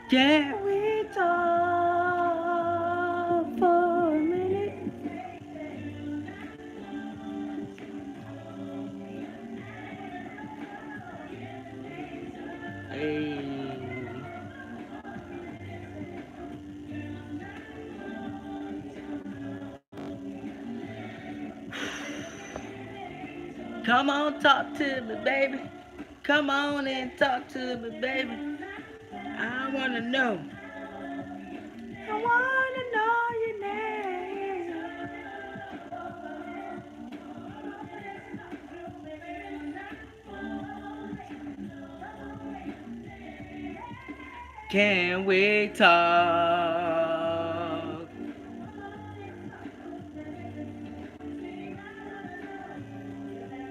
Can we talk for a minute? Hey. Come on, talk to me, baby. Come on and talk to me, baby. I wanna know. I wanna know your name. Can we talk?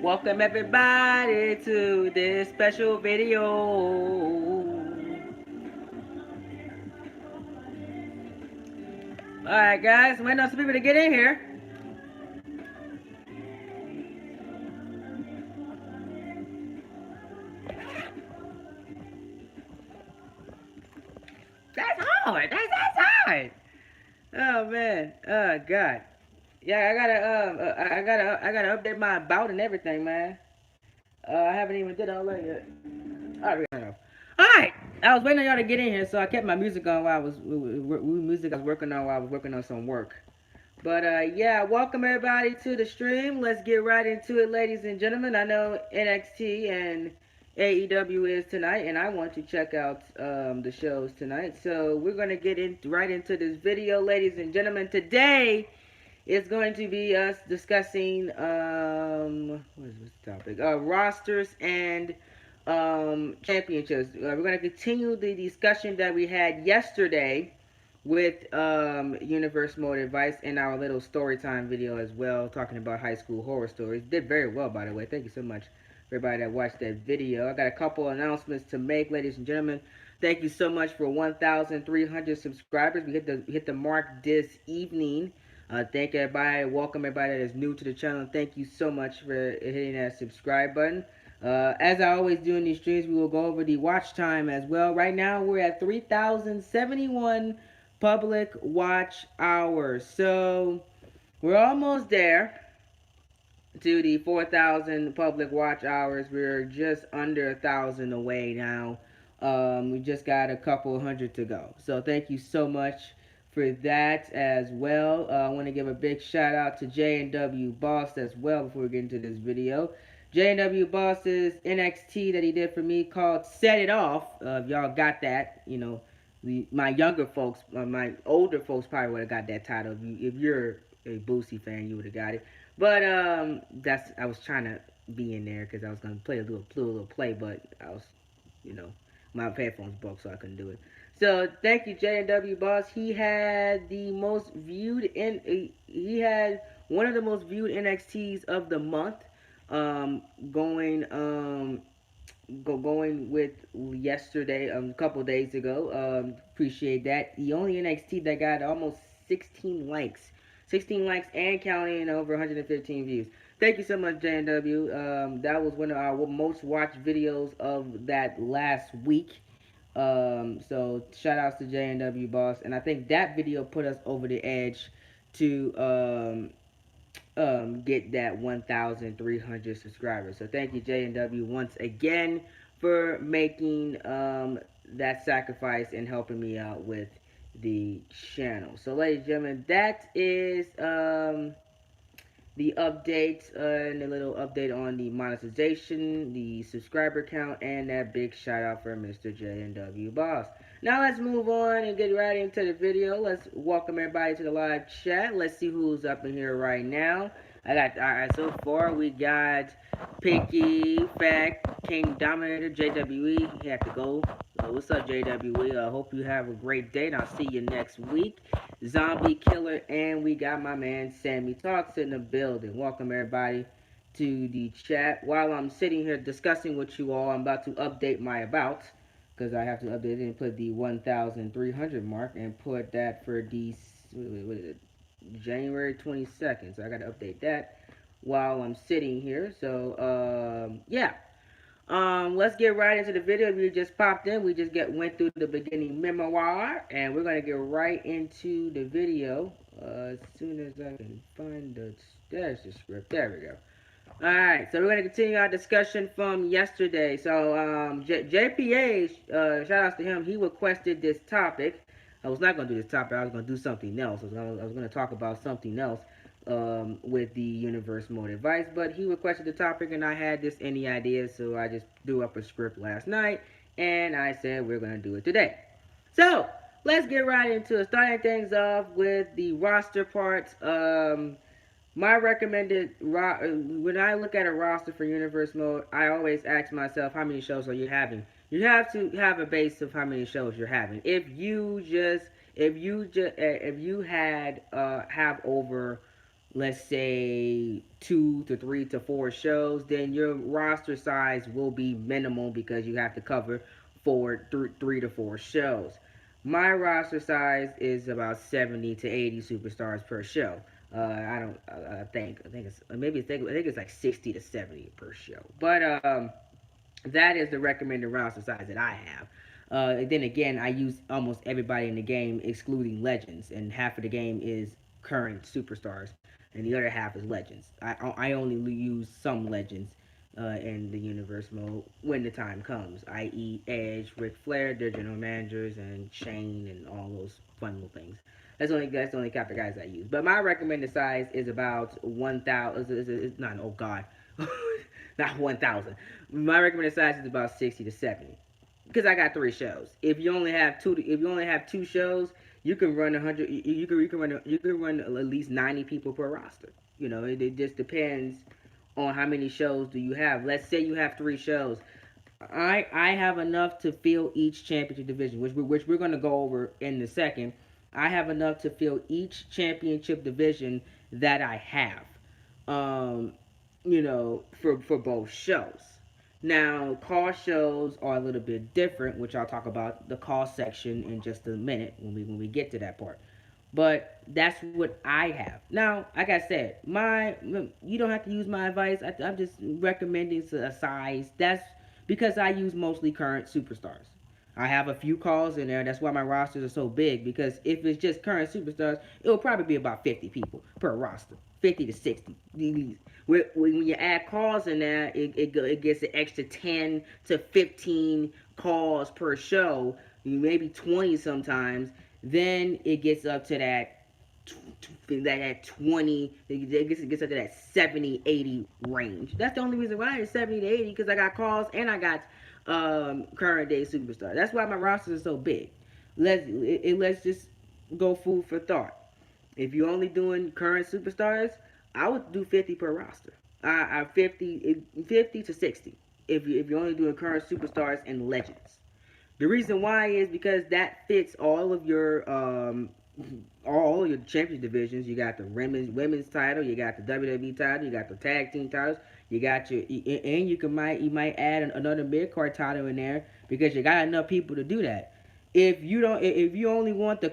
Welcome everybody to this special video. Alright guys, waiting on some people to get in here. That's hard. That's hard. Oh man. Oh god. Yeah, I gotta update my about and everything, man. I haven't even did all that yet. All right, all right. I was waiting on y'all to get in here, so I kept my music on while I was music I was working on while I was working on some work. But yeah, welcome everybody to the stream. Let's get right into it, ladies and gentlemen. I know NXT and AEW is tonight, and I want to check out the shows tonight. So we're gonna get in right into this video, ladies and gentlemen. Today is going to be us discussing what is this topic? Rosters and championships. We're going to continue the discussion that we had yesterday with Universe Mode Advice in our little story time video as well, talking about high school horror stories. Did very well, by the way. Thank you so much for everybody that watched that video. I got a couple announcements to make, ladies and gentlemen. Thank you so much for 1,300 subscribers. We hit the mark this evening. Thank everybody. Welcome everybody that is new to the channel. Thank you so much for hitting that subscribe button. As I always do in these streams, we will go over the watch time as well. Right now, we're at 3,071 public watch hours. So we're almost there to the 4,000 public watch hours. We're just under 1,000 away now. We just got a couple hundred to go. So thank you so much for that as well. I want to give a big shout out to J&W Boss as well before we get into this video. J&W Boss's NXT that he did for me called Set It Off. If y'all got that, you know, my younger folks, my older folks probably would have got that title. If you're a Boosie fan, you would have got it. But that's I was trying to be in there because I was gonna play a little play, but I was, you know, my headphones broke, so I couldn't do it. So thank you, J&W Boss. He had the most viewed he had one of the most viewed NXTs of the month. Um, going going with yesterday, a couple days ago. Appreciate that. The only NXT that got almost 16 likes, 16 likes and counting, over 115 views. Thank you so much, JW. That was one of our most watched videos of that last week. So shout outs to JW Boss, and I think that video put us over the edge to get that 1,300 subscribers. So thank you, J&W, once again for making that sacrifice and helping me out with the channel. So, ladies and gentlemen, that is the update and a little update on the monetization, the subscriber count, and that big shout out for Mr. J&W Boss. Now let's move on and get right into the video. Let's welcome everybody to the live chat. Let's see who's up in here right now. Alright, so far we got Pinky, Fact, King Dominator, JWE. He had to go. What's up, JWE? I hope you have a great day, and I'll see you next week. Zombie Killer, and we got my man Sammy Talks in the building. Welcome everybody to the chat. While I'm sitting here discussing with you all, I'm about to update my about because I have to update it and put the 1,300 mark and put that for the what is it, January 22nd. So I got to update that while I'm sitting here. So yeah. Let's get right into the video. If you just popped in, we just went through the beginning memoir, and we're gonna get right into the video as soon as I can find there's the script. There we go. All right, so we're gonna continue our discussion from yesterday. So JPA, shout outs to him. He requested this topic. I was not gonna do this topic. I was gonna do something else. I was gonna talk about something else with the universe mode advice. But he requested the topic, and I had this any idea, so I just threw up a script last night, and I said we're gonna do it today. So let's get right into it. Starting things off with the roster parts. My recommended when I look at a roster for universe mode, I always ask myself how many shows are you having. You have to have a base of how many shows you're having. If you had have over, let's say, 2 to 3 to 4 shows, then your roster size will be minimal because you have to cover 3 to 4 shows. My roster size is about 70 to 80 superstars per show. I don't. I think it's maybe. I think it's like 60 to 70 per show. But that is the recommended roster size that I have. Then again, I use almost everybody in the game, excluding legends, and half of the game is current superstars, and the other half is legends. I only use some legends in the universe mode when the time comes, i.e., Edge, Ric Flair, their general managers, and Shane, and all those fun little things. That's the only type of guys I use. But my recommended size is about 1,000. It's not, oh God, not 1,000. My recommended size is about 60 to 70 because I got 3 shows. If you only have two shows, you can run 100. You can run at least 90 people per roster. It just depends on how many shows do you have. Let's say you have 3 shows. I have enough to fill each championship division, which we're gonna go over in a second. I have enough to fill each championship division that I have. Um, for both shows. Now, call shows are a little bit different, which I'll talk about the call section in just a minute when we get to that part. But that's what I have. Now, like I said, you don't have to use my advice. I'm just recommending a size. That's because I use mostly current superstars. I have a few calls in there. That's why my rosters are so big. Because if it's just current superstars, it'll probably be about 50 people per roster, 50 to 60. When you add calls in there, it gets an extra 10 to 15 calls per show, maybe 20 sometimes. Then it gets up to that 20, it gets up to that 70, 80 range. That's the only reason why it's 70 to 80, because I got calls and I got current day superstar. That's why my rosters are so big. Let's just go food for thought. If you're only doing current superstars, I would do 50 per roster. 50 to 60 if you're only doing current superstars and legends. The reason why is because that fits all of your championship divisions. You got the women's title, you got the WWE title, you got the tag team titles, you got and you might add another mid card title in there because you got enough people to do that. If you only want to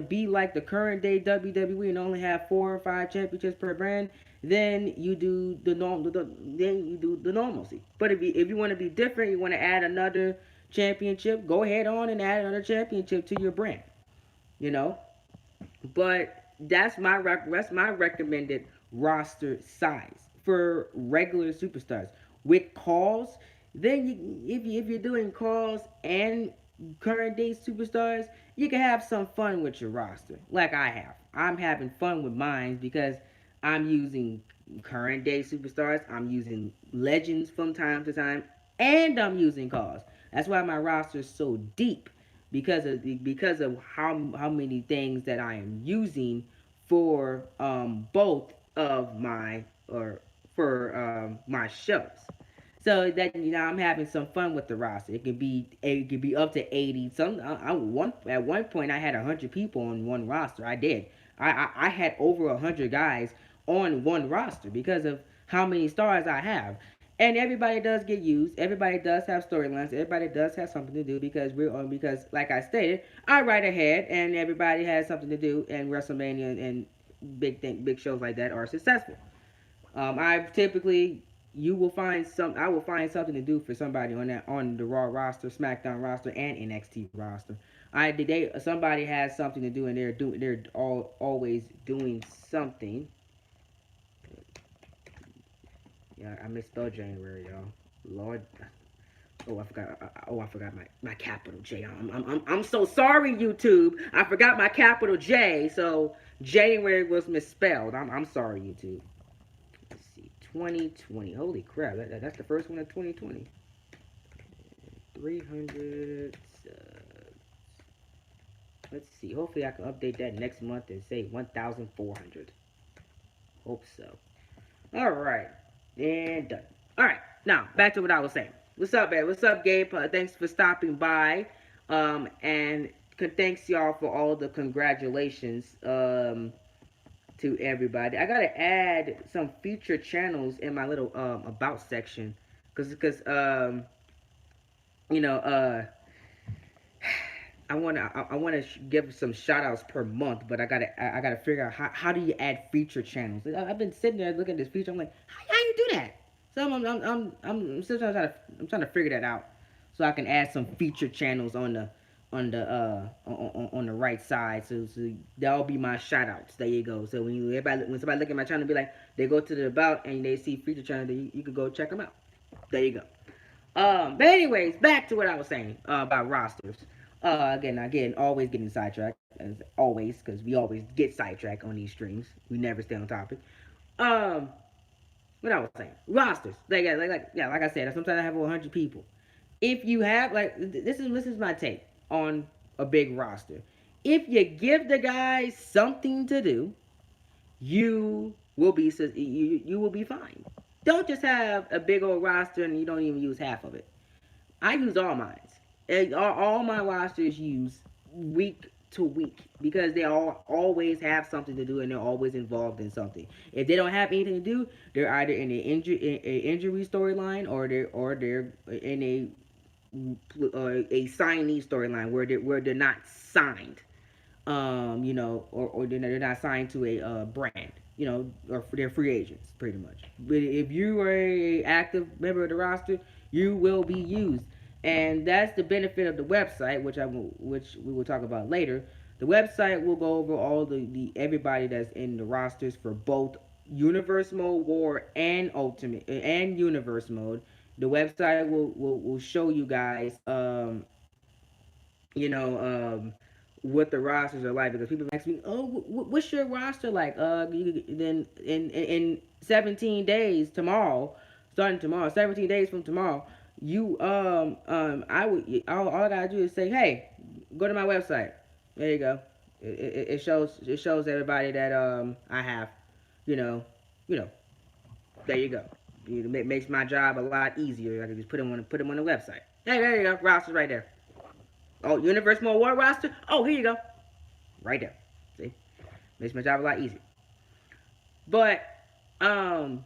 be like the current day WWE and only have 4 or 5 championships per brand, then you do the normalcy. But if you want to be different, you want to add another championship, go ahead on and add another championship to your brand. You know, but that's my recommended roster size for regular superstars with calls. Then if you're doing calls and current day superstars, you can have some fun with your roster, like I have. I'm having fun with mine because I'm using current day superstars, I'm using legends from time to time, and I'm using calls. That's why my roster is so deep because of how many things that I am using for both of my or for my shows. So that I'm having some fun with the roster. It could be up to 80. At one point I had 100 people on one roster. I did. I had over 100 guys on one roster because of how many stars I have. And everybody does get used. Everybody does have storylines. Everybody does have something to do because like I stated, I write ahead and everybody has something to do, and WrestleMania and big shows like that are successful. I've typically you will find some. I will find something to do for somebody on the Raw roster, SmackDown roster, and NXT roster. Somebody has something to do, and they're always doing something. Yeah, I misspelled January, y'all. Lord, oh, I forgot. I forgot my capital J. I'm so sorry, YouTube. I forgot my capital J. So January was misspelled. I'm sorry, YouTube. Let's see, 2020. Holy crap! That's the first one of 2020. 300. Let's see. Hopefully, I can update that next month and say 1,400. Hope so. All right, and done. All right, now back to what I was saying. What's up, man? What's up, Gabe? Thanks for stopping by. And thanks y'all for all the congratulations. To everybody. I gotta add some feature channels in my little about section, cause you know I wanna give some shout outs per month, but I gotta figure out how do you add feature channels. I've been sitting there looking at this feature. I'm like, how you do that? So I'm still trying to figure that out, so I can add some feature channels on the right side. So that'll be my shout outs. There you go. So when somebody look at my channel, be like, they go to the about and they see feature channel, you can go check them out. There you go. But anyways, back to what I was saying about rosters. Again, always getting sidetracked as always, because we always get sidetracked on these streams. We never stay on topic. Um, what I was saying, rosters. Like I said, sometimes I have 100 people. If you have this is my take on a big roster. If you give the guys something to do, you will be fine. Don't just have a big old roster and you don't even use half of it. I use all mine. And all my rosters use week to week because they all always have something to do and they're always involved in something. If they don't have anything to do, they're either in an injury storyline or they're in a signee storyline where they're not signed, or they're not signed to a brand, or they're free agents, pretty much. But if you are a active member of the roster, you will be used, and that's the benefit of the website, which we will talk about later. The website will go over all the everybody that's in the rosters for both Universe Mode War and Ultimate and Universe Mode. The website will show you guys, you know, what the rosters are like, because people ask me, "Oh, what's your roster like?" Then in 17 days tomorrow, starting tomorrow, 17 days from tomorrow, you I would all I gotta do is say, "Hey, go to my website." There you go. It shows everybody that I have, you know, you know. There you go. It makes my job a lot easier. I can just put them on the website. Hey, there you go. Rosters right there. Oh, Universe More War roster. Oh, here you go. Right there. See, makes my job a lot easier. But um,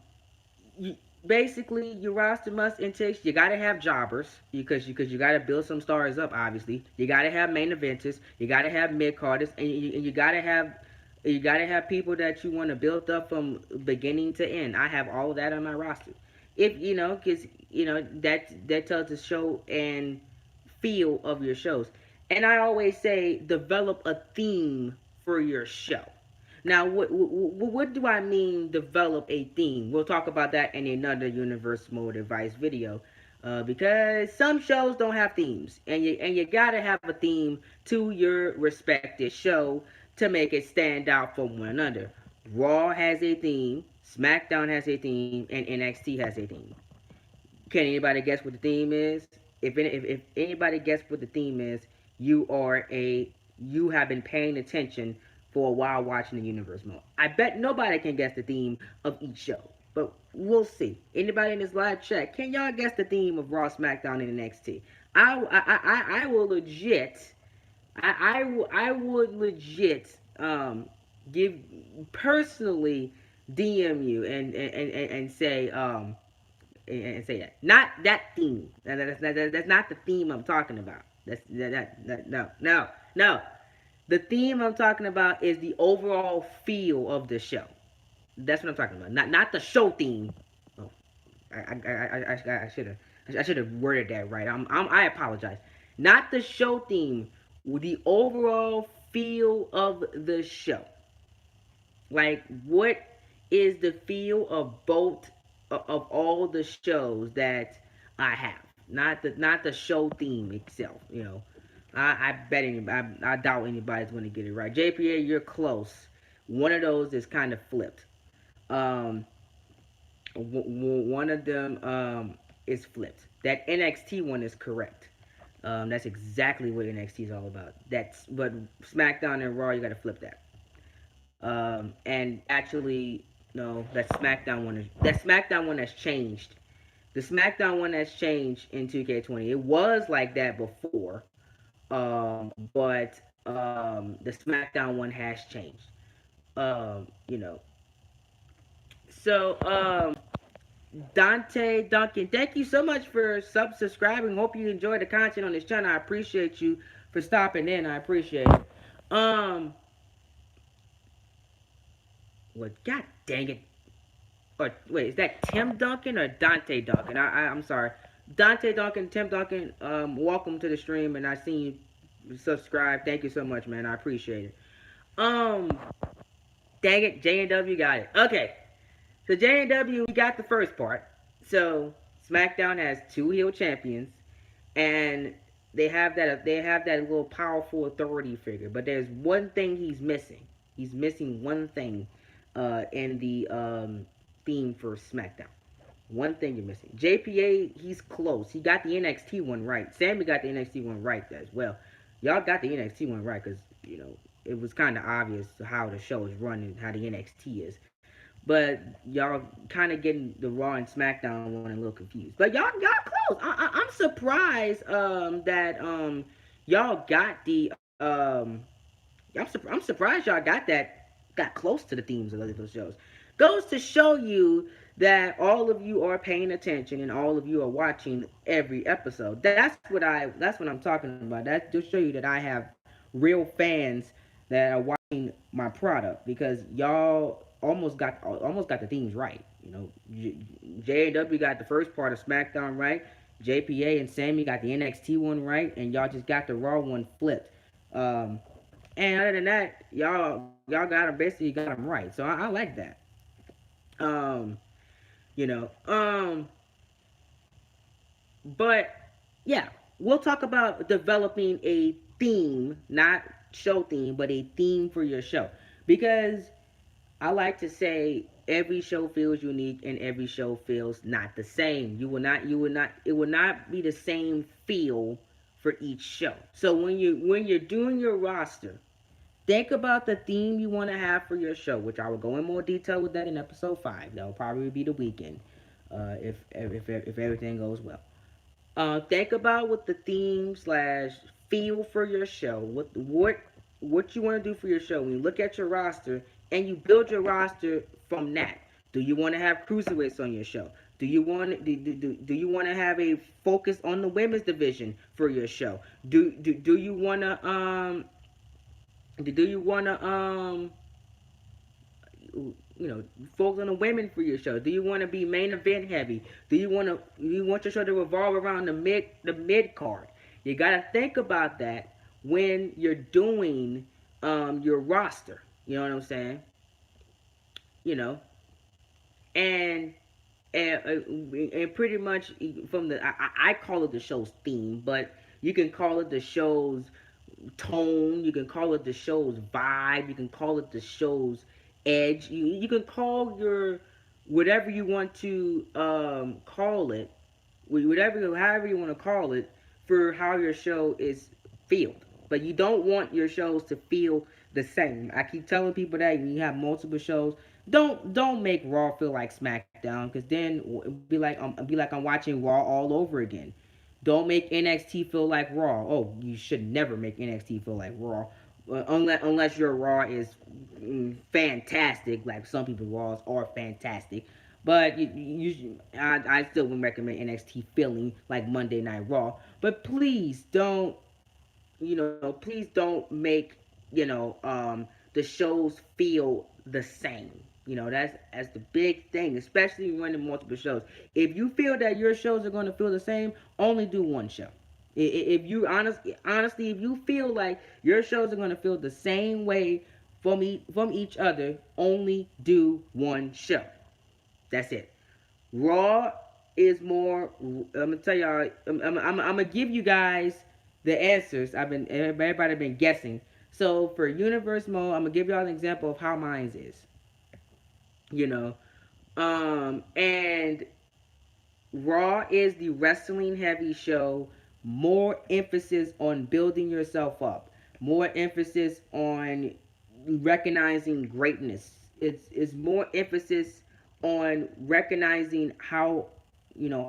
basically your roster must entail. You gotta have jobbers because you gotta build some stars up. Obviously, you gotta have main eventers. You gotta have mid carders, and you gotta have people that you want to build up from beginning to end. I have all of that on my roster. If because that tells the show and feel of your shows. And I always say develop a theme for your show. Now, what do I mean develop a theme? We'll talk about that in another Universe Mode Advice video. Because some shows don't have themes, and you gotta have a theme to your respective show to make it stand out from one another. Raw has a theme, SmackDown has a theme, and NXT has a theme. Can anybody guess what the theme is? If anybody guess what the theme is, you have been paying attention for a while watching the Universe Mode. I bet nobody can guess the theme of each show, but we'll see. Anybody in this live chat, can y'all guess the theme of Raw, SmackDown, and NXT? I will legit, I would legit give personally DM you and say that. Not that theme. That's not the theme I'm talking about. No. The theme I'm talking about is the overall feel of the show. That's what I'm talking about. Not the show theme. Oh. I should have worded that right. I apologize. Not the show theme, the overall feel of the show. Like, what is the feel of both of all the shows that I have? Not the show theme itself. I bet I doubt anybody's going to get it right. JPA, you're close. One of those is kind of flipped. Um, one of them is flipped. That NXT one is correct. That's exactly what NXT is all about. That's but SmackDown and Raw, you got to flip that. And actually, no, that SmackDown one has changed. The SmackDown one has changed in 2K20. It was like that before, but the SmackDown one has changed. You know. So, Dante Duncan, thank you so much for subscribing. Hope you enjoy the content on this channel. I appreciate you for stopping in. I appreciate it. Well, god dang it. Or wait, is that Tim Duncan or Dante Duncan? I'm sorry. Dante Duncan, Tim Duncan, welcome to the stream, and I seen you subscribe. Thank you so much, man. I appreciate it. Um, Dang it, J and W got it. Okay, so J and W, we got the first part. So SmackDown has two heel champions, and they have that little powerful authority figure. But there's one thing he's missing. He's missing one thing, in the theme for SmackDown. One thing you're missing. JPA, he's close. He got the NXT one right. Sammy got the NXT one right as well. Y'all got the NXT one right because it was kind of obvious how the show is running, how the NXT is. But y'all kind of getting the Raw and SmackDown one a little confused. But y'all close. I'm surprised that y'all got the I'm surprised y'all got close to the themes of those shows. Goes to show you that all of you are paying attention and all of you are watching every episode. That's what I'm talking about. That just show you that I have real fans that are watching my product because y'all almost got the themes right. JAW got the first part of SmackDown right. JPA and Sammy got the NXT one right, and y'all just got the Raw one flipped. And other than that, y'all got them basically got them right. So I like that. Um, you know. But yeah, we'll talk about developing a theme, not show theme, but a theme for your show. Because I like to say every show feels unique and every show feels not the same. It will not be the same feel for each show. So when you're doing your roster, think about the theme you want to have for your show, which I will go in more detail with that in episode 5. That'll probably be the weekend, if everything goes well. Think about what the theme slash feel for your show. What you want to do for your show. When you look at your roster and you build your roster from that. Do you want to have cruiserweights on your show? Do you want to have a focus on the women's division for your show? Do you want to do you want to focus on the women for your show? Do you want to be main event heavy? Do you want your show to revolve around the mid card? You gotta think about that when you're doing your roster. You know what I'm saying? You know, and and pretty much from I call it the show's theme, but you can call it the show's tone. You can call it the show's vibe. You can call it the show's edge. You can call your whatever you want to call it, whatever however you want to call it for how your show is filled. But you don't want your shows to feel the same. I keep telling people that when you have multiple shows, don't make Raw feel like SmackDown, because then be like I'm watching Raw all over again. Don't make NXT feel like Raw. Oh, you should never make NXT feel like Raw, unless your Raw is fantastic. Like some people Raws are fantastic, but I still would recommend NXT feeling like Monday Night Raw. But please don't make the shows feel the same. That's the big thing, especially running multiple shows. If you feel that your shows are going to feel the same, only do one show. If you honestly, if you feel like your shows are going to feel the same way from each other, only do one show. That's it. Raw is more. I'm gonna tell y'all. I'm gonna give you guys the answers. Everybody been guessing. So for universe mode, I'm gonna give y'all an example of how mine is. You know, and Raw is the wrestling heavy show. More emphasis on building yourself up. More emphasis on recognizing greatness. It's more emphasis on recognizing how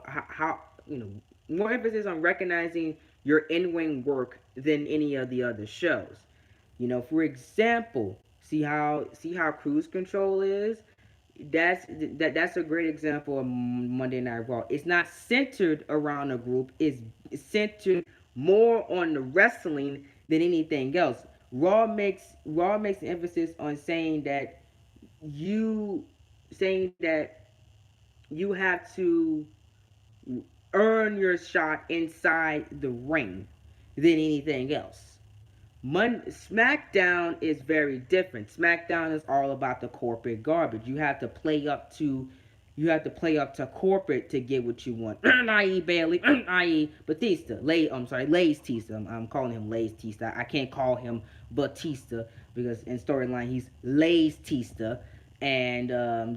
how more emphasis on recognizing your in-ring work than any of the other shows. For example, see how Cruise Control is. That's a great example of Monday Night Raw. It's not centered around a group. It's centered more on the wrestling than anything else. Raw makes an emphasis on you saying that you have to earn your shot inside the ring than anything else. SmackDown is very different. SmackDown is all about the corporate garbage. You have to play up to corporate to get what you want. I.e. Bailey, i.e. Batista. I'm sorry, Lay's Tista. I'm calling him Lay's Tista. I can't call him Batista because in storyline he's Lay's Tista, and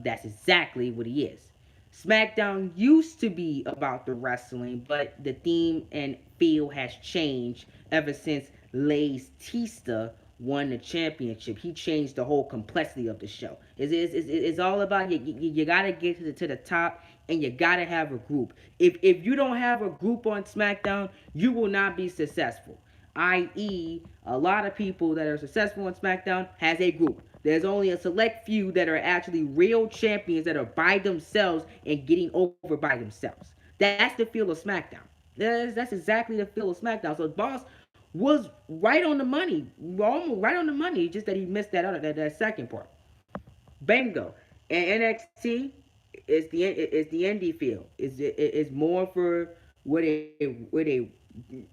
that's exactly what he is. SmackDown used to be about the wrestling, but the theme and feel has changed ever since Lay's Tista won the championship. He changed the whole complexity of the show. It's all about you got to get to the top, and you got to have a group. If you don't have a group on SmackDown, you will not be successful. I.e., a lot of people that are successful on SmackDown has a group. There's only a select few that are actually real champions that are by themselves and getting over by themselves. That's the feel of SmackDown. That's exactly the feel of SmackDown. So Boss was right on the money, almost right on the money. Just that he missed that second part. Bingo. And NXT is the indie feel. It's more for what a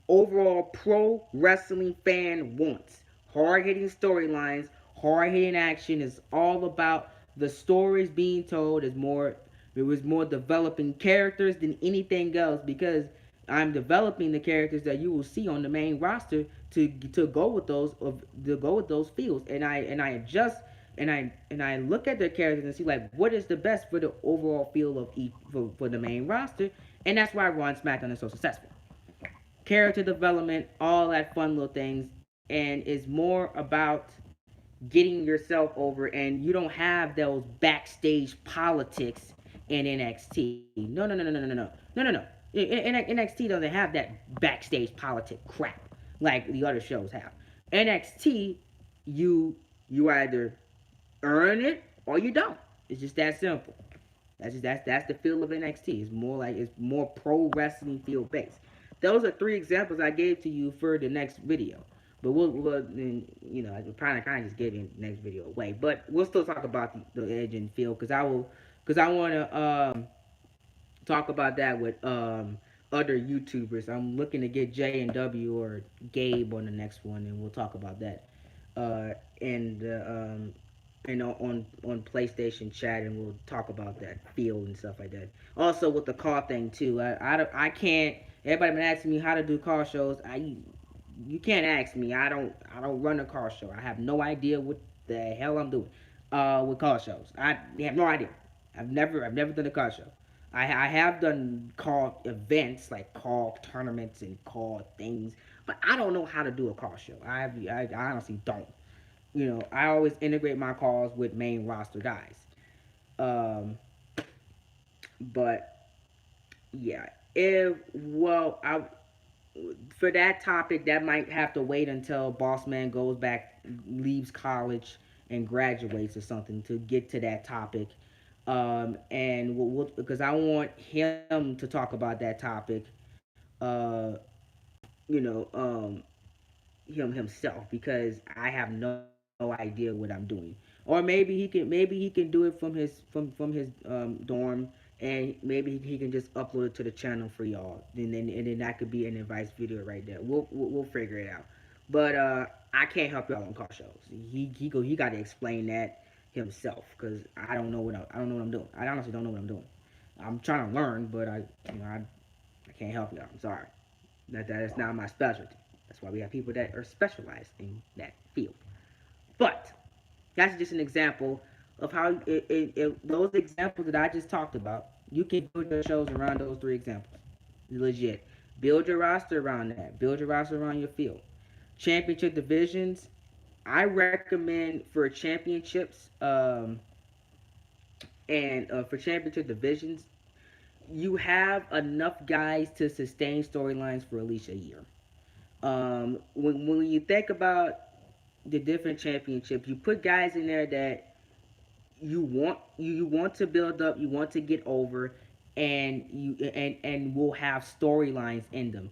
overall pro wrestling fan wants. Hard hitting storylines, hard hitting action is all about the stories being told. It was more developing characters than anything else because I'm developing the characters that you will see on the main roster to go with those fields, and I adjust and I look at their characters and see like what is the best for the overall feel of each for the main roster, and that's why Raw and SmackDown is so successful. Character development, all that fun little things, and is more about getting yourself over, and you don't have those backstage politics in NXT. No, no, no, no, no, no, no, no, no, no. NXT doesn't have that backstage politic crap like the other shows have. NXT, you either earn it or you don't. It's just that simple. That's the feel of NXT. It's more pro wrestling feel based. Those are three examples I gave to you for the next video. But I kind of just gave you the next video away. But we'll still talk about the edge and feel because I want to talk about that with other YouTubers. I'm looking to get J and W or Gabe on the next one, and we'll talk about that. And on PlayStation chat, and we'll talk about that field and stuff like that. Also with the car thing too. I can't. Everybody been asking me how to do car shows. You can't ask me. I don't run a car show. I have no idea what the hell I'm doing with car shows. I have no idea. I've never done a car show. I have done car events like car tournaments and car things, but I don't know how to do a car show. I honestly don't. I always integrate my calls with main roster guys. Um, but yeah, if well, I for that topic that might have to wait until Boss Man goes back, leaves college, and graduates or something to get to that topic. And because I want him to talk about that topic. Uh, you know, him himself because I have no idea. idea what I'm doing. Or maybe he can do it from his dorm, and maybe he can just upload it to the channel for y'all. And then that could be an advice video right there. We'll figure it out. But I can't help y'all on car shows. He got to explain that himself, because I don't know what I'm doing. I honestly don't know what I'm doing. I'm trying to learn, but I can't help y'all. I'm sorry. That is not my specialty. That's why we have people that are specialized in that field. But that's just an example of how those examples that I just talked about, you can build your shows around those three examples. Legit. Build your roster around that. Build your roster around your field. Championship divisions. I recommend for championships, and for championship divisions, you have enough guys to sustain storylines for at least a year. When you think about the different championships, you put guys in there that you want to build up, you want to get over, and will have storylines in them.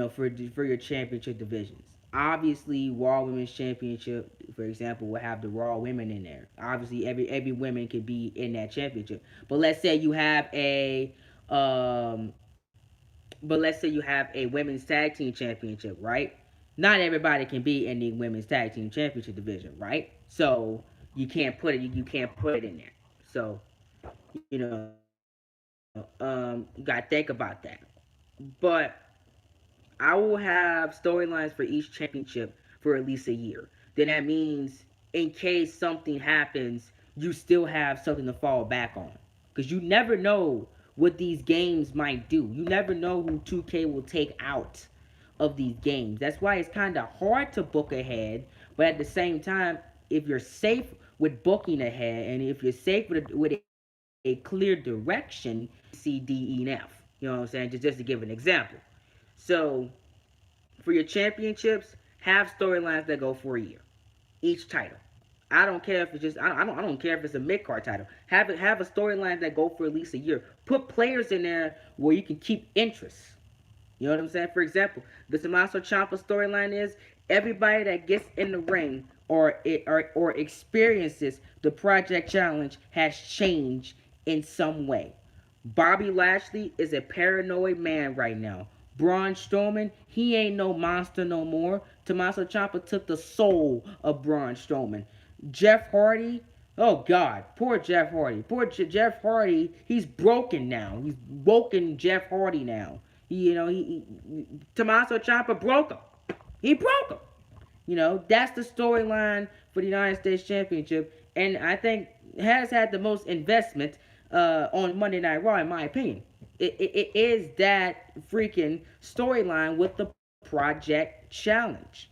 For your championship divisions. Obviously, Raw Women's Championship, for example, will have the Raw women in there. Obviously, every woman could be in that championship. But let's say you have um, a women's tag team championship, right? Not everybody can be in the women's tag team championship division, right? So you can't put it in there. So you gotta think about that. But I will have storylines for each championship for at least a year. Then that means, in case something happens, you still have something to fall back on. Because you never know what these games might do. You never know who 2K will take out of these games. That's why it's kind of hard to book ahead. But at the same time, if you're safe with booking ahead, and if you're safe with a clear direction, C, D, E, and F. You know what I'm saying? Just to give an example. So, for your championships, have storylines that go for a year, each title. I don't care if it's just I don't care if it's a mid card title. Have a storyline that go for at least a year. Put players in there where you can keep interest. You know what I'm saying? For example, the Tommaso Ciampa storyline is everybody that gets in the ring or experiences the Project Challenge has changed in some way. Bobby Lashley is a paranoid man right now. Braun Strowman, he ain't no monster no more. Tommaso Ciampa took the soul of Braun Strowman. Jeff Hardy, oh God, poor Jeff Hardy. Jeff Hardy, he's broken now. He's woken Jeff Hardy now. Tommaso Ciampa broke him. He broke him. That's the storyline for the United States Championship, and I think has had the most investment on Monday Night Raw, in my opinion. It is that freaking storyline with the Project Challenge.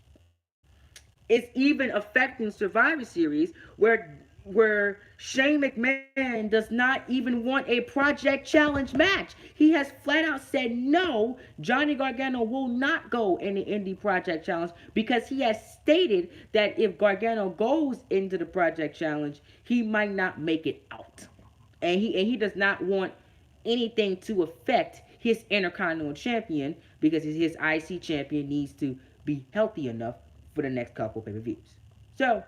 It's even affecting Survivor Series, where Shane McMahon does not even want a Project Challenge match. He has flat out said no. Johnny Gargano will not go in the Indie Project Challenge because he has stated that if Gargano goes into the Project Challenge, he might not make it out, and he does not want anything to affect his Intercontinental Champion, because his IC champion needs to be healthy enough for the next couple pay-per-views. So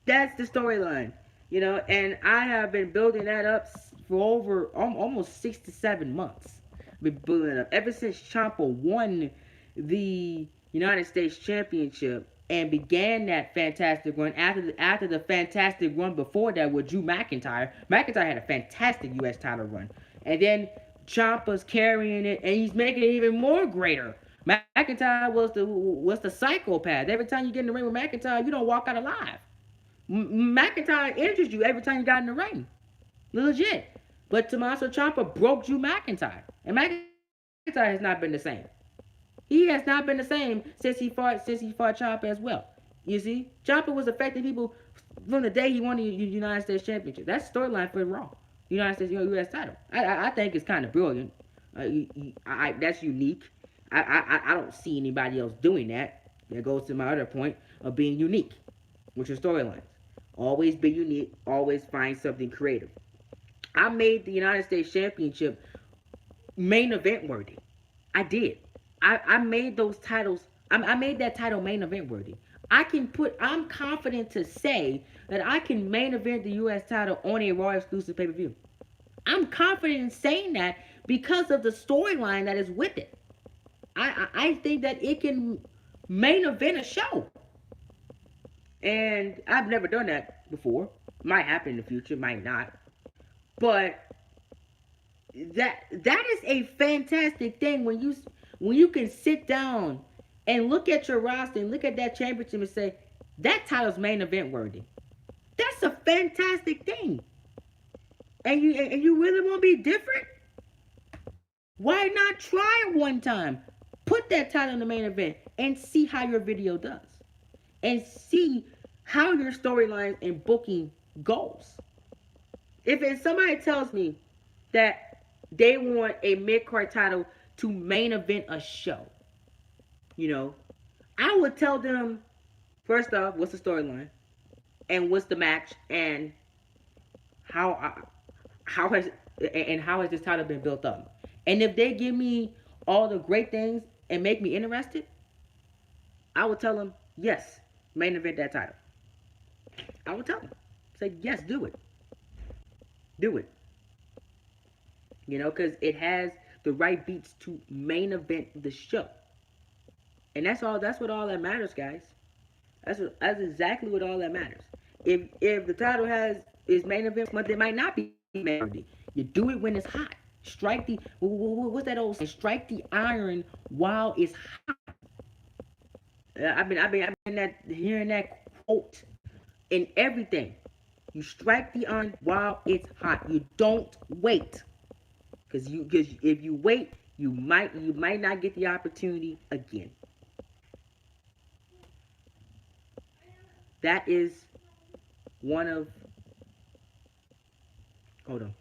that's the storyline, and I have been building that up for over almost 6 to 7 months. I've been building it up ever since Ciampa won the United States Championship and began that fantastic run. After the fantastic run before that with Drew McIntyre, McIntyre had a fantastic U.S. title run, and then Ciampa's carrying it, and he's making it even more greater. McIntyre was the psychopath. Every time you get in the ring with McIntyre, you don't walk out alive. McIntyre injured you every time you got in the ring, legit. But Tommaso Ciampa broke Drew McIntyre, and McIntyre has not been the same. He has not been the same since he fought Ciampa as well. You see, Ciampa was affecting people from the day he won the United States Championship. That's storyline for Raw, United States U.S. title. I think it's kind of brilliant. That's unique. I don't see anybody else doing that. That goes to my other point of being unique, which is storylines. Always be unique. Always find something creative. I made the United States Championship main event worthy. I did. I made those titles I made that title main event worthy. I'm confident to say that I can main event the U.S. title on a Raw exclusive pay per view. I'm confident in saying that because of the storyline that is with it. I think that it can main event a show. And I've never done that before. Might happen in the future, might not. But that is a fantastic thing when you can sit down and look at your roster and look at that championship and say that title's main event worthy. That's a fantastic thing. And you really want to be different? Why not try it one time? Put that title in the main event and see how your video does. And see how your storyline and booking goes. If somebody tells me that they want a mid card title to main event a show, you know, I would tell them first off, what's the storyline, and what's the match, and how how has how has this title been built up. And if they give me all the great things and make me interested, I would tell them yes, main event that title. I would tell them, say yes, do it, do it. You know, because it has the right beats to main event the show, and that's all. That's what all that matters, guys. That's exactly what all that matters. If the title has is main event, but it might not be main event. You do it when it's hot. Strike the what's that old saying? Strike the iron while it's hot. I've been that hearing that quote in everything. You strike the iron while it's hot. You don't wait. Because if you wait, you might not get the opportunity again. That is one of hold on.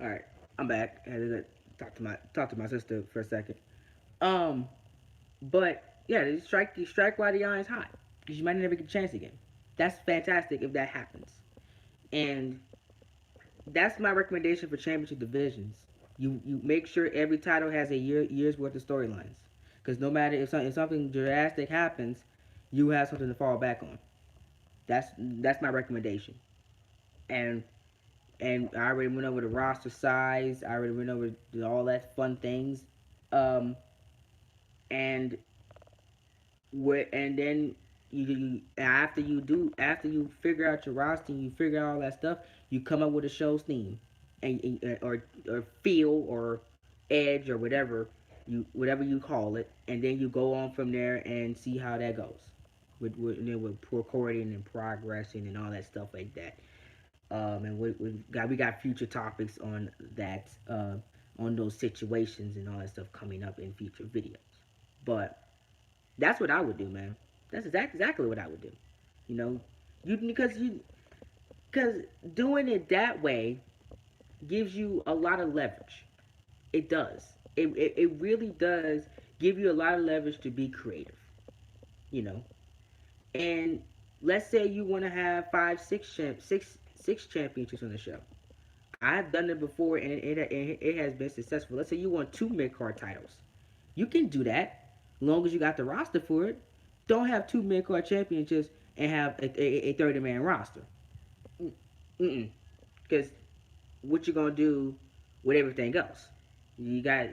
All right, I'm back. I had to talk to my sister for a second. Um, but yeah, you strike while the iron's hot because you might never get a chance again. That's fantastic if that happens, and that's my recommendation for championship divisions. You make sure every title has a year's worth of storylines, because no matter if something drastic happens, you have something to fall back on. That's my recommendation. And I already went over the roster size. I already went over all that fun things. Um, and and then after you figure out your roster and you figure out all that stuff, you come up with a show's theme, or feel or edge or whatever you call it, and then you go on from there and see how that goes with recording and progressing and all that stuff like that. And we got future topics on that, on those situations and all that stuff coming up in future videos. But that's what I would do, man. That's exactly what I would do. You know, because doing it that way gives you a lot of leverage. It does. It really does give you a lot of leverage to be creative. You know, and let's say you want to have six championships on the show. I've done it before, and it has been successful. Let's say you want two mid card titles. You can do that, as long as you got the roster for it. Don't have two mid card championships and have a 30-man roster. Because what you gonna do with everything else? You got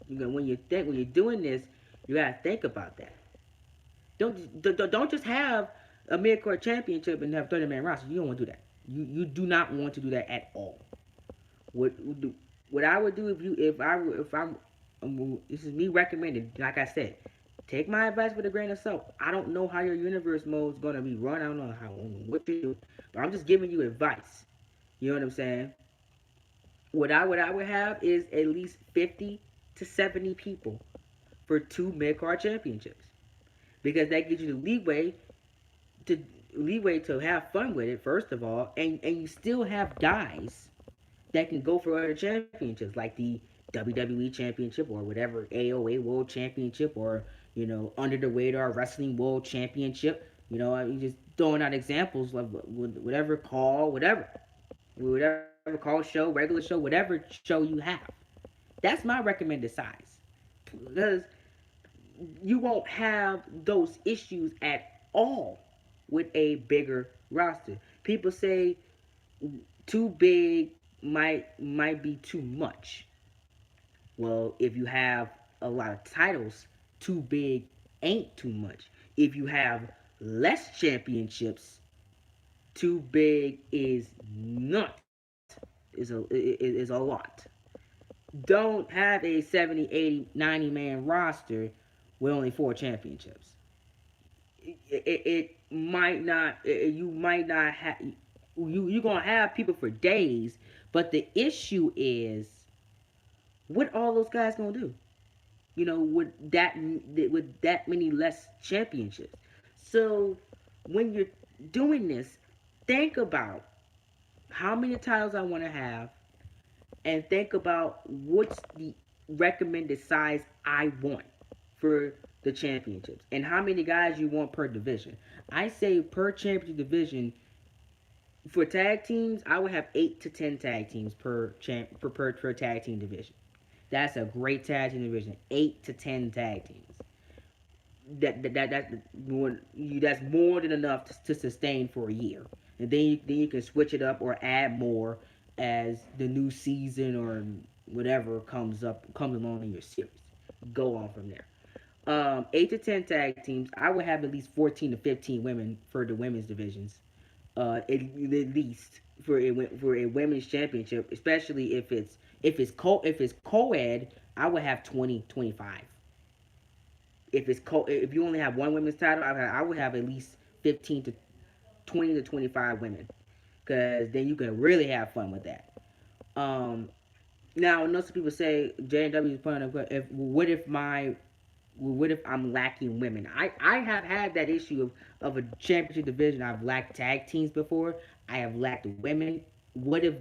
when you're doing this, you gotta think about that. Don't just have a mid card championship and have 30-man roster. You don't want to do that. You do not want to do that at all. What what I would do if I'm this is me recommending. Like I said, take my advice with a grain of salt. I don't know how your universe mode is gonna be run. I don't know what to do, but I'm just giving you advice. You know what I'm saying? What I would have is at least 50 to 70 people for two mid card championships. because that gives you the to leeway to have fun with it first of all, and you still have guys that can go for other championships like the WWE Championship or whatever AOA World Championship or under the radar Wrestling World Championship. I mean, just throwing out examples of whatever call show, regular show, whatever show you have. That's my recommended size because you won't have those issues at all with a bigger roster. People say too big might be too much. Well, if you have a lot of titles, too big ain't too much. If you have less championships, too big is not is a lot. Don't have a 70, 80, 90 man roster with only 4 championships. It might not. You might not have. You're gonna have people for days, but the issue is what all those guys gonna do. With that many less championships. So when you're doing this, think about how many titles I want to have, and think about what's the recommended size I want for the championships and how many guys you want per division. I say per championship division for tag teams, I would have 8 to 10 tag teams per tag team division. That's a great tag team division. 8 to 10 tag teams. That's more than enough to sustain for a year. And then you can switch it up or add more as the new season or whatever comes along in your series. Go on from there. 8 to 10 tag teams. I would have at least 14 to 15 women for the women's divisions. At least for a women's championship, especially if it's co-ed, I would have 20, 25. If you only have one women's title, I would have at least 15 to 20 to 25 women, because then you can really have fun with that. Um, Now, I know some people say JW is putting up. What if I'm lacking women? I have had that issue of a championship division. I've lacked tag teams before. I have lacked women. What if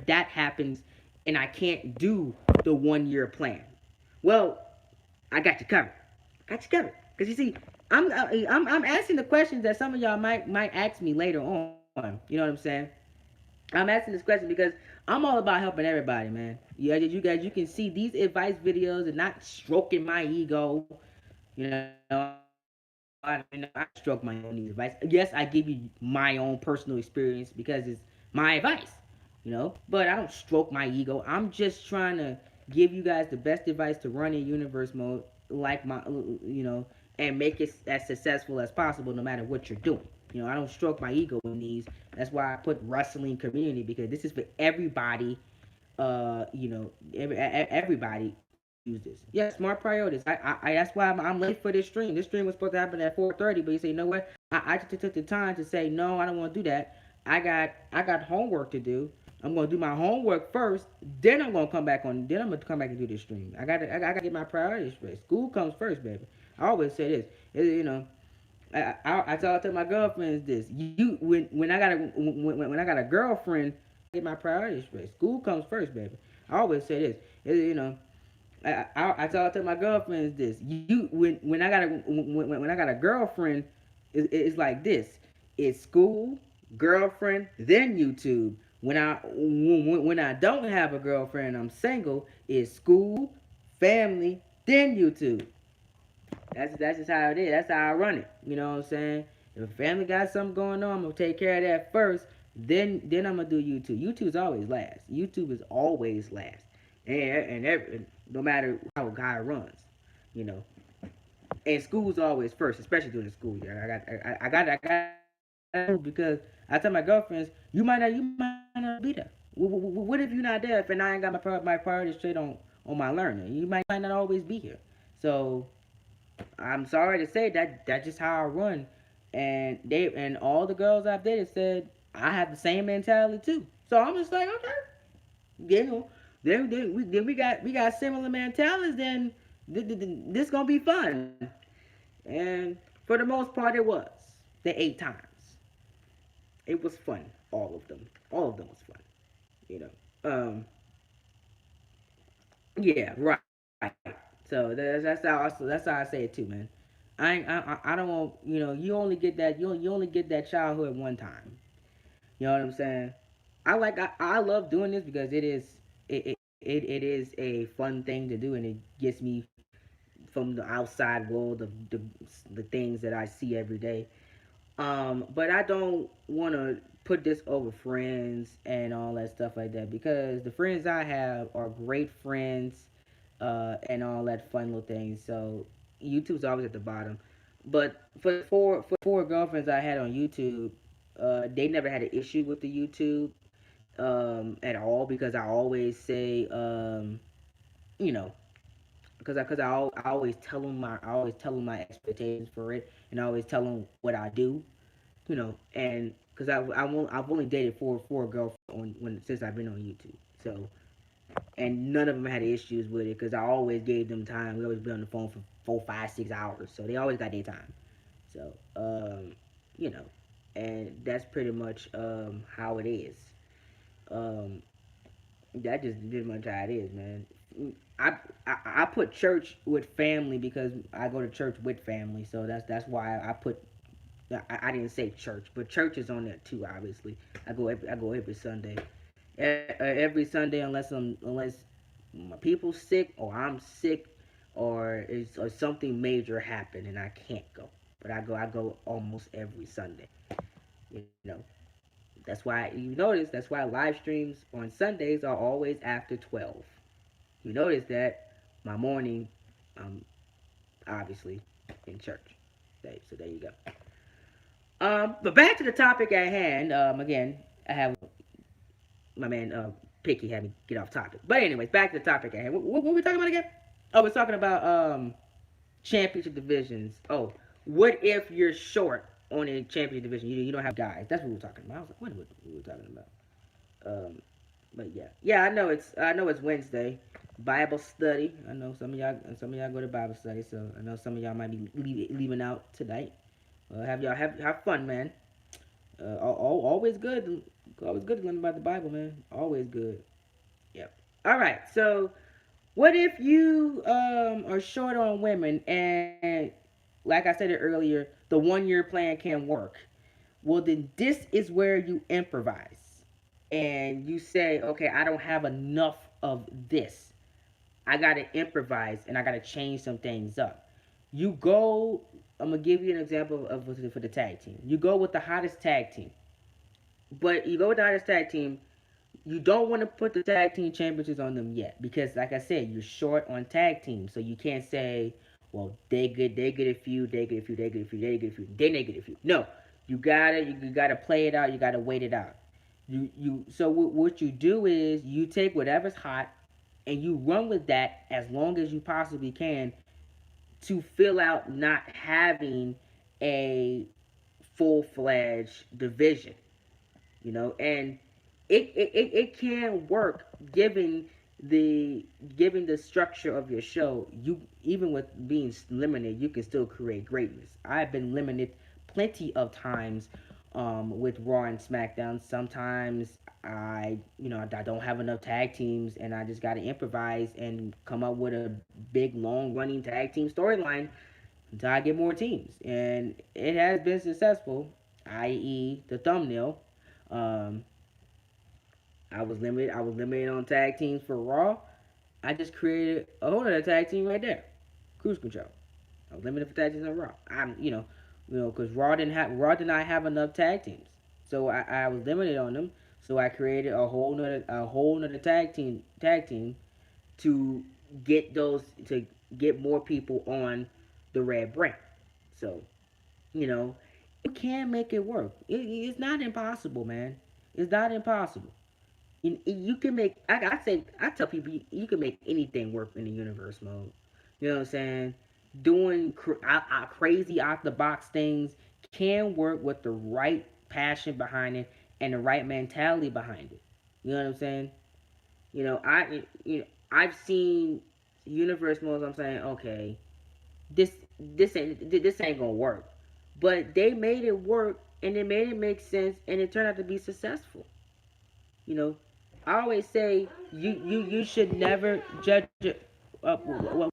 that happens and I can't do the 1 year plan? Well, I got you covered. Got you covered. Because you see, I'm asking the questions that some of y'all might ask me later on. You know what I'm saying? I'm asking this question because I'm all about helping everybody, man. Yeah, you can see these advice videos and not stroking my ego. I stroke my own advice. Yes, I give you my own personal experience because it's my advice. But I don't stroke my ego. I'm just trying to give you guys the best advice to run in universe mode, like and make it as successful as possible, no matter what you're doing. I don't stroke my ego in these. That's why I put wrestling community, because this is for everybody. Everybody use this. Yeah, smart priorities. That's why I'm late for this stream. This stream was supposed to happen at 4:30, but you say, you know what? I just took the time to say no. I don't want to do that. I got homework to do. I'm gonna do my homework first. Then I'm gonna come back on. Then I'm gonna come back and do this stream. I gotta get my priorities straight. School comes first, baby. I always say this. I tell my girlfriends this. When I got a girlfriend, I get my priorities straight. School comes first, baby. I always say this. I tell my girlfriends this. When I got a girlfriend, it's like this. It's school, girlfriend, then YouTube. When I don't have a girlfriend, I'm single. It's school, family, then YouTube. That's just how it is. That's how I run it. You know what I'm saying? If a family got something going on, I'm gonna take care of that first. Then I'm gonna do YouTube. YouTube's always last. YouTube is always last. And no matter how a guy runs, you know. And school's always first, especially during the school year. I got because I tell my girlfriends, you might not be there. What if you're not there if I ain't got my priorities straight on my learning? You might not always be here. So I'm sorry to say that's just how I run. And all the girls I've dated said I have the same mentality too. So I'm just like, okay, you know, then we got similar mentalities. Then this gonna be fun. And For the most part, it was the 8 times. It was fun. All of them was fun. You know. Yeah, right. So that's how I say it too, man. I don't want, you only get that, you only get that childhood one time. You know what I'm saying? I love doing this because it is a fun thing to do, and it gets me from the outside world of the things that I see every day. But I don't want to put this over friends and all that stuff like that, because the friends I have are great friends, and all that fun little things. So YouTube's always at the bottom. But for the four girlfriends I had on YouTube, they never had an issue with the YouTube, at all, because I always say, you know, I always tell them my expectations for it, and I always tell them what I do, and because I've only dated four girlfriends since I've been on YouTube. So, and none of them had issues with it, because I always gave them time. We always been on the phone for 4, 5, 6 hours, so they always got their time. So, you know, and that's pretty much how it is. Um, that just pretty much how it is, man. I, I put church with family because I go to church with family, so that's why I put. I didn't say church, but church is on there too. Obviously, I go every Sunday, every Sunday, unless my people's sick, or I'm sick, or something major happened and I can't go. But I go almost every Sunday. You know, that's why you notice. That's why live streams on Sundays are always after 12. You notice that my morning, um, obviously in church. So there you go. But back to the topic at hand. Again, I have my man Picky had me get off topic. But anyways, back to the topic at hand. What were we talking about again? Oh, we're talking about championship divisions. Oh, what if you're short on a championship division? You don't have guys. That's what we were talking about. I was like, what were we talking about? But yeah. I know it's Wednesday, Bible study. I know some of y'all go to Bible study, so I know some of y'all might be leaving out tonight. Have fun, man. Always good to learn about the Bible, man. Always good. Yep. All right. So, what if you are short on women, and like I said it earlier, the 1 year plan can't work? Well, then this is where you improvise, and you say, okay, I don't have enough of this. I gotta improvise, and I gotta change some things up. You go. I'm gonna give you an example for the tag team. You go with the hottest tag team, but you go with the hottest tag team. You don't want to put the tag team championships on them yet, because, like I said, you're short on tag teams, so you can't say, well, they get a few, they get a few, they get a few, they get a few, then they get a few. No, you gotta play it out. You gotta wait it out. So what you do is you take whatever's hot and you run with that as long as you possibly can, to fill out not having a full-fledged division, and it can work, given the given the structure of your show. You, even with being limited, you can still create greatness. I've been limited plenty of times, with Raw and SmackDown. Sometimes I don't have enough tag teams, and I just got to improvise and come up with a big, long running tag team storyline until I get more teams, and it has been successful. I.e., the thumbnail. Um, I was limited. I was limited on tag teams for Raw. I just created a whole other tag team right there. Cruise Control. I was limited for tag teams on Raw. Because Raw did not have enough tag teams, so I was limited on them. So I created a whole nother tag team to to get more people on the red brand. So, you know, you can make it work. It's not impossible, man. It's not impossible. You can make. I tell people, you can make anything work in the universe mode. You know what I'm saying? Doing crazy out the box things can work with the right passion behind it and the right mentality behind it. You know what I'm saying? I've seen universe modes. I'm saying, okay, this ain't gonna work. but they made it work and they made it make sense and it turned out to be successful. You know, I always say you should never judge it. Well,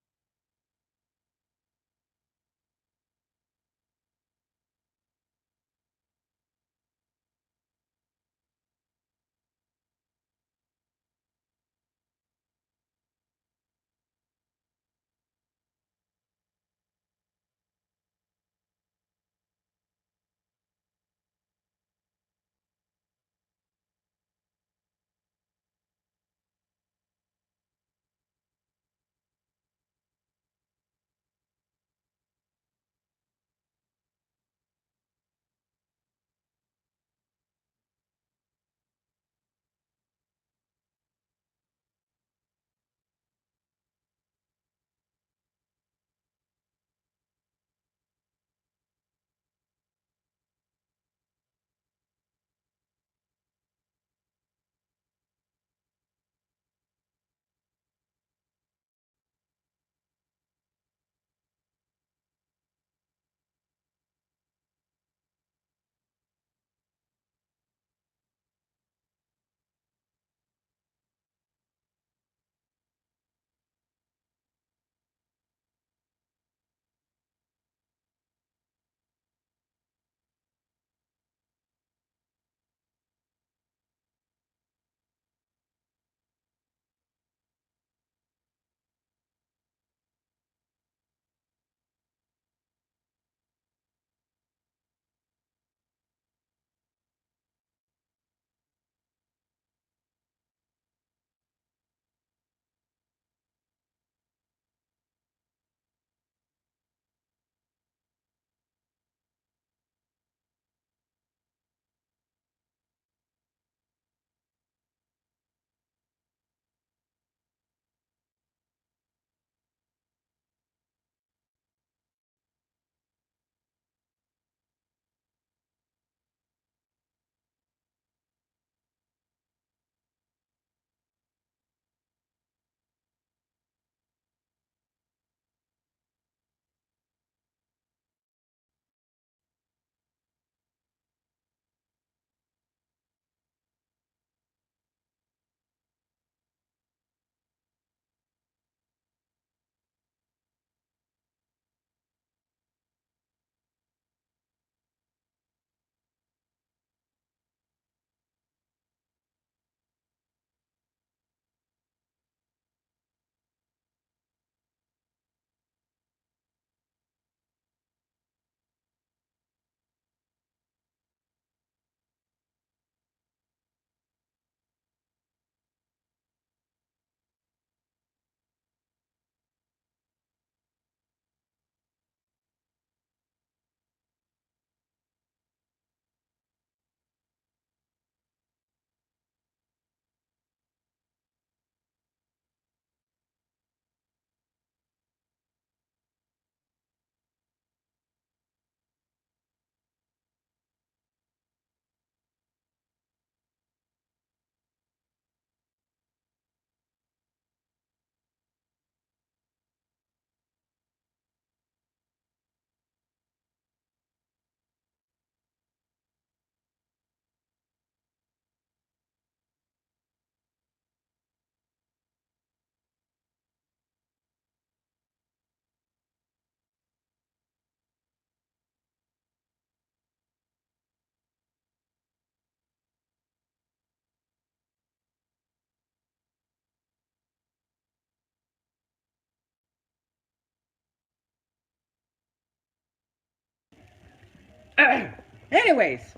anyways,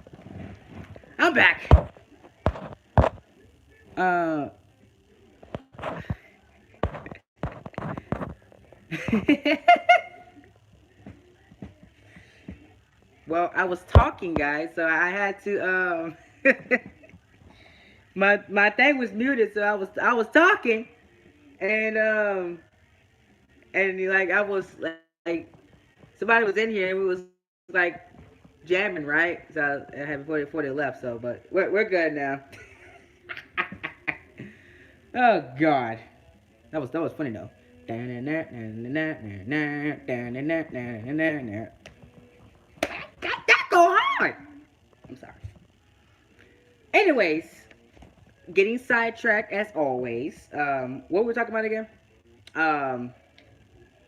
I'm back. Uh, well, I was talking, guys, so I had to my thing was muted, so I was talking, and like I was like somebody was in here and we was like jamming, right? So I had before they left. So, but we're good now. Oh God, that was funny though. Lord. I'm sorry. Anyways, getting sidetracked as always. What were we talking about again? Um,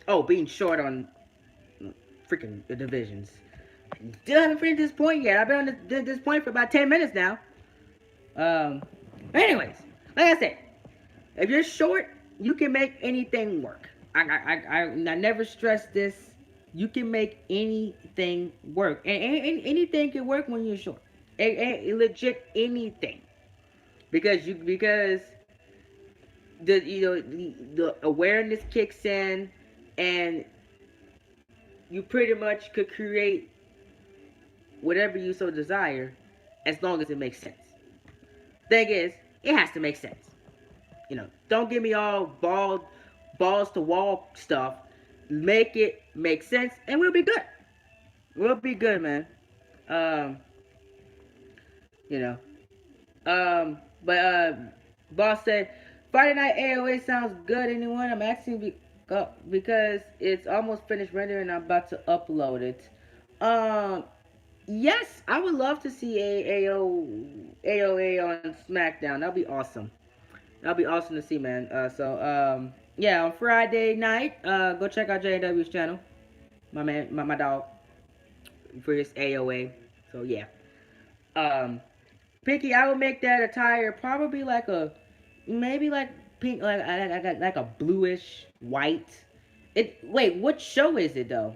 oh, being short on freaking the divisions. Still haven't finished this point yet. I've been on this point for about 10 minutes now. Um, anyways, like I said, if you're short, you can make anything work. I never stress this. You can make anything work, and anything can work when you're short. Legit anything, because the the awareness kicks in, and you pretty much could create whatever you so desire, as long as it makes sense. Thing is, it has to make sense. Don't give me all balls to wall stuff. Make it make sense, and we'll be good. We'll be good, man. Um, you know. But boss said Friday night AOA sounds good. Anyone? I'm asking because it's almost finished rendering. I'm about to upload it. Um, yes, I would love to see AOA on SmackDown. That'd be awesome. That'd be awesome to see, man. Yeah, on Friday night, go check out JW's channel. My man, my dog, for his AOA. So yeah. Um, Pinky, I would make that attire probably like maybe like pink, like a bluish white. Wait, what show is it though?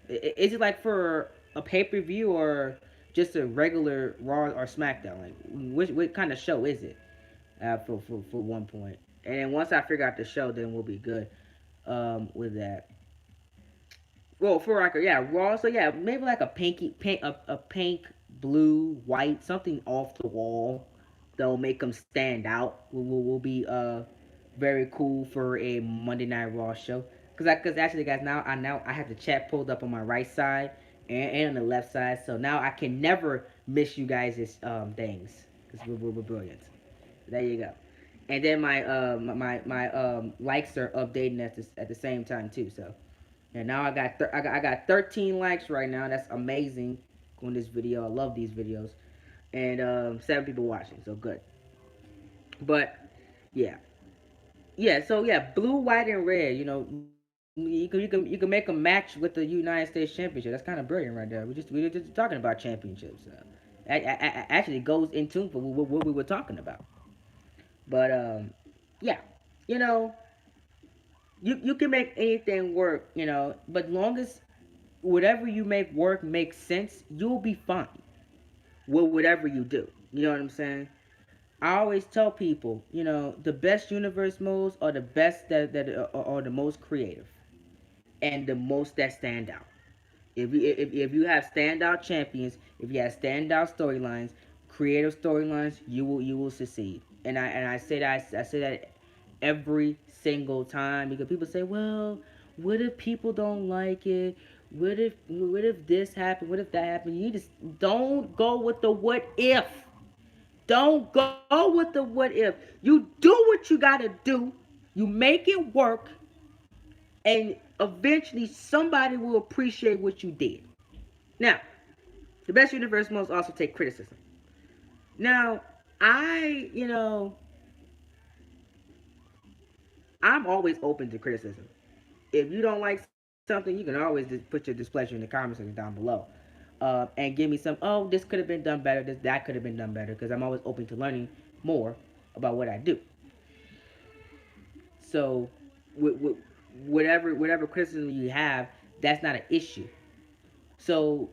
Is it like for a pay per view or just a regular Raw or SmackDown? Like, what kind of show is it? For 1 point. And then once I figure out the show, then we'll be good with that. Well, for like yeah, Raw. So yeah, maybe like a pink, blue, white, something off the wall that'll make them stand out. Will be very cool for a Monday Night Raw show. Cause actually, guys, now I have the chat pulled up on my right side and on the left side, so now I can never miss you guys' things. Cause we're brilliant. There you go. And then my likes are updating at the same time too. So and now I got 13 likes right now. That's amazing on this video. I love these videos. And 7 people watching. So good. But yeah. Yeah, so yeah, blue, white, and red, you can make a match with the United States Championship. That's kind of brilliant right there. We were just talking about championships. Actually goes in tune for what we were talking about. But yeah, you know, you can make anything work, but long as whatever you make work makes sense, you'll be fine with whatever you do. You know what I'm saying? I always tell people, the best universe modes are the best that are the most creative and the most that stand out. If you have standout champions, if you have standout storylines, creative storylines, you will succeed. And I say that every single time because people say, well, what if people don't like it? What if this happened? What if that happened? You just don't go with the what if. Don't go with the what if. You do what you gotta do. You make it work, and eventually somebody will appreciate what you did. Now, the best universe must also take criticism. Now, I'm always open to criticism. If you don't like something, you can always just put your displeasure in the comments section down below. And give me some, oh, this could have been done better, that could have been done better, because I'm always open to learning more about what I do. So, whatever criticism you have, that's not an issue. So,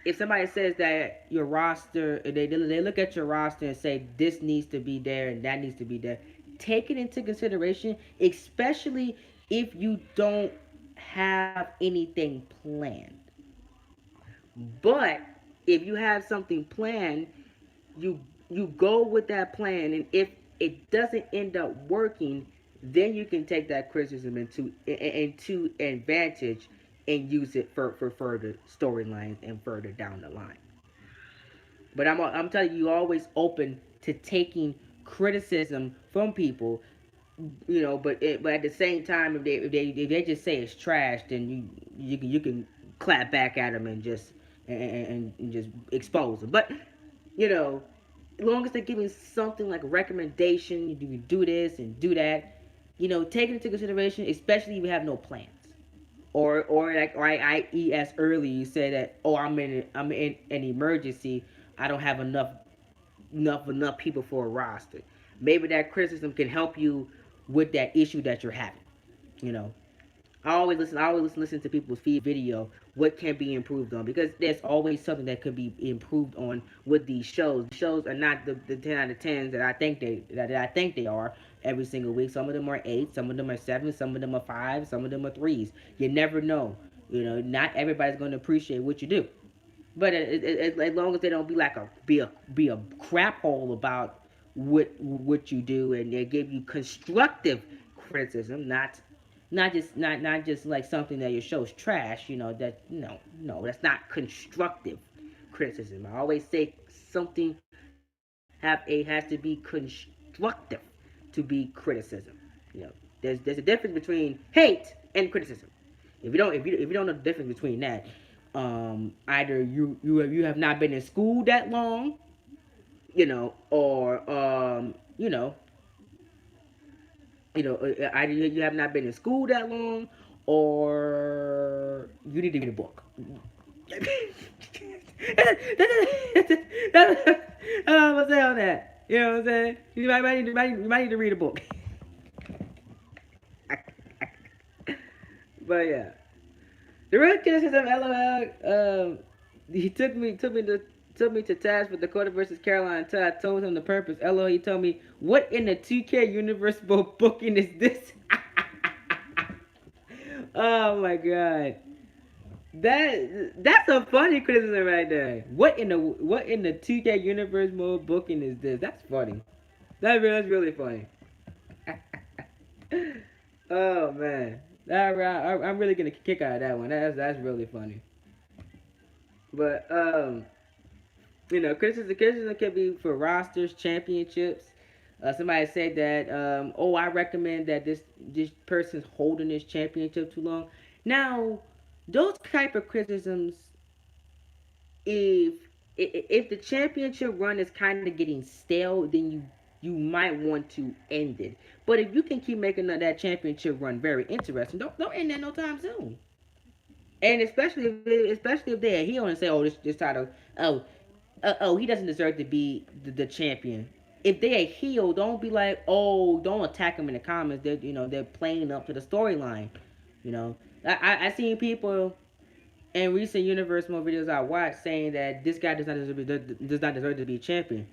if somebody says that your roster, they look at your roster and say this needs to be there and that needs to be there, take it into consideration, especially if you don't have anything planned. But if you have something planned, you go with that plan, and if it doesn't end up working, then you can take that criticism into advantage and use it for further storylines and further down the line. But I'm telling you, you're always open to taking criticism from people, but at the same time, if they just say it's trash, then you can clap back at them and and just expose them. But you know, as long as they're giving something like a recommendation, you do this and do that, take it into consideration, especially if you have no plans. I as early you say that, oh, I'm in an emergency, I don't have enough people for a roster. Maybe that criticism can help you with that issue that you're having. You know, I always listen to people's feed video what can be improved on, because there's always something that could be improved on with these shows. The shows are not the 10 out of 10s that I think they are every single week. Some of them are 8, some of them are 7, some of them are 5, some of them are 3s. You never know. Not everybody's going to appreciate what you do. But as long as they don't be a crap hole about what you do, and they give you constructive criticism, not just like something that your show's trash. That no, that's not constructive criticism. I always say something has to be constructive to be criticism. There's a difference between hate and criticism. If you don't know the difference between that, either you have not been in school that long, or either you have not been in school that long, or you need to read a book. That's what I'm gonna say on that. You know what I'm saying? You might need to read a book. But yeah, the real criticism, LOL. He took me to task with Dakota versus Carolina. Until I told him the purpose. LOL. He told me, "What in the 2K universe booking is this?" Oh my god, that's a funny criticism right there. What in the 2K universe mode booking is this? That's funny. That's really funny. Oh man, I'm really gonna kick out of that one. That's really funny. But criticism can be for rosters, championships. Somebody said that, oh, I recommend that this person's holding this championship too long. Now, those type of criticisms, if if the championship run is kind of getting stale, then you might want to end it. But if you can keep making that championship run very interesting, don't end that no time soon. And especially if they're a heel and say, oh, this title, oh, he doesn't deserve to be the champion. If they're a heel, don't be like, oh, don't attack him in the comments. They're playing up to the storyline. You know, I seen people in recent Universe Mode videos I watched saying that this guy does not deserve to be champion.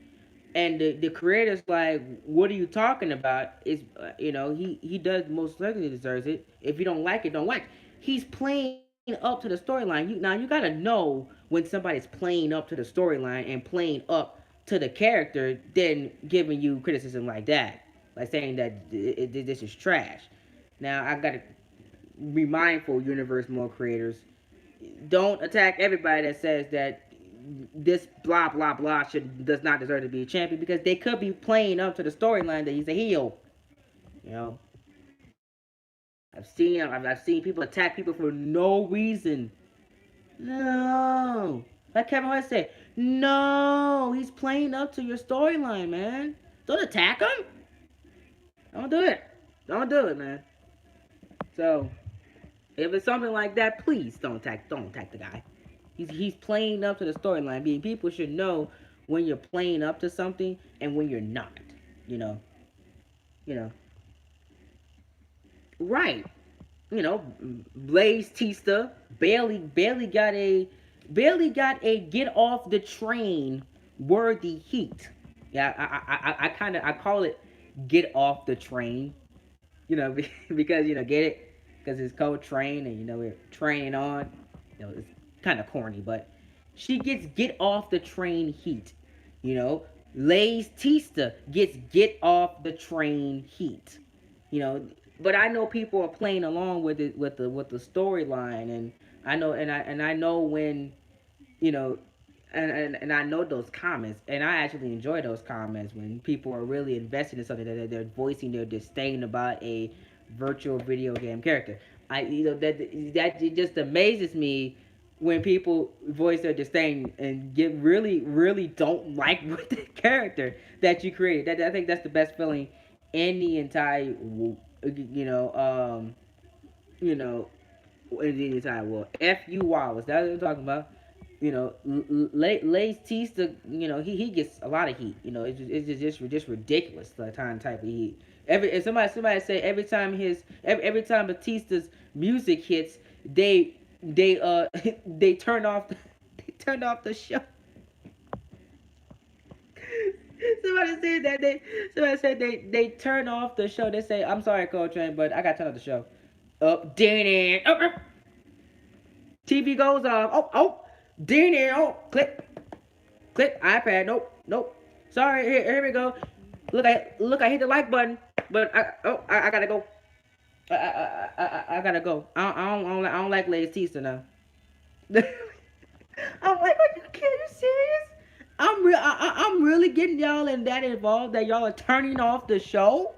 And the creator's like, what are you talking about? Is he does most likely deserves it. If you don't like it, don't like it. He's playing up to the storyline. You gotta know when somebody's playing up to the storyline and playing up to the character, then giving you criticism like that, like saying that this is trash. Now I gotta be mindful, Universe Mode creators. Don't attack everybody that says that this blah blah blah does not deserve to be a champion, because they could be playing up to the storyline that he's a heel. You know, I've seen people attack people for no reason. No, like Kevin Hart said, no, he's playing up to your storyline, man. Don't attack him. Don't do it. Don't do it, man. So if it's something like that, please don't attack the guy. He's playing up to the storyline. People should know when you're playing up to something and when you're not. You know, you know, right? Blaze Tista, Bailey got a get off the train worthy heat. Yeah, I kind of I call it get off the train. Because get it, because it's called train, and we're training on. It's kind of corny, but she gets get off the train heat. You know, Lay's Tista gets get off the train heat. You know, but I know people are playing along with it with the storyline, and I know when you know. And I know those comments, and I actually enjoy those comments when people are really invested in something that they're voicing their disdain about a virtual video game character. That it just amazes me when people voice their disdain and get really don't like what the character that you created. That I think that's the best feeling in the entire, you know, you know, in the entire world. F. U. Wallace. That's what I'm talking about. You know, Lace Tista. You know, he gets a lot of heat. You know, it's just ridiculous the time type of heat. If somebody say every time Batista's music hits, they they turn off they turn off the show. Somebody said they turn off the show. They say, I'm sorry, Coltrane, but I gotta turn off the show. Up, ding, up, TV goes off. Oh, ding, oh, click, iPad. Nope. Sorry, here we go. I hit the like button, but I gotta go. I gotta go. I don't like Lady Tista now. I'm like, are you serious? I'm really getting y'all in that involved that y'all are turning off the show,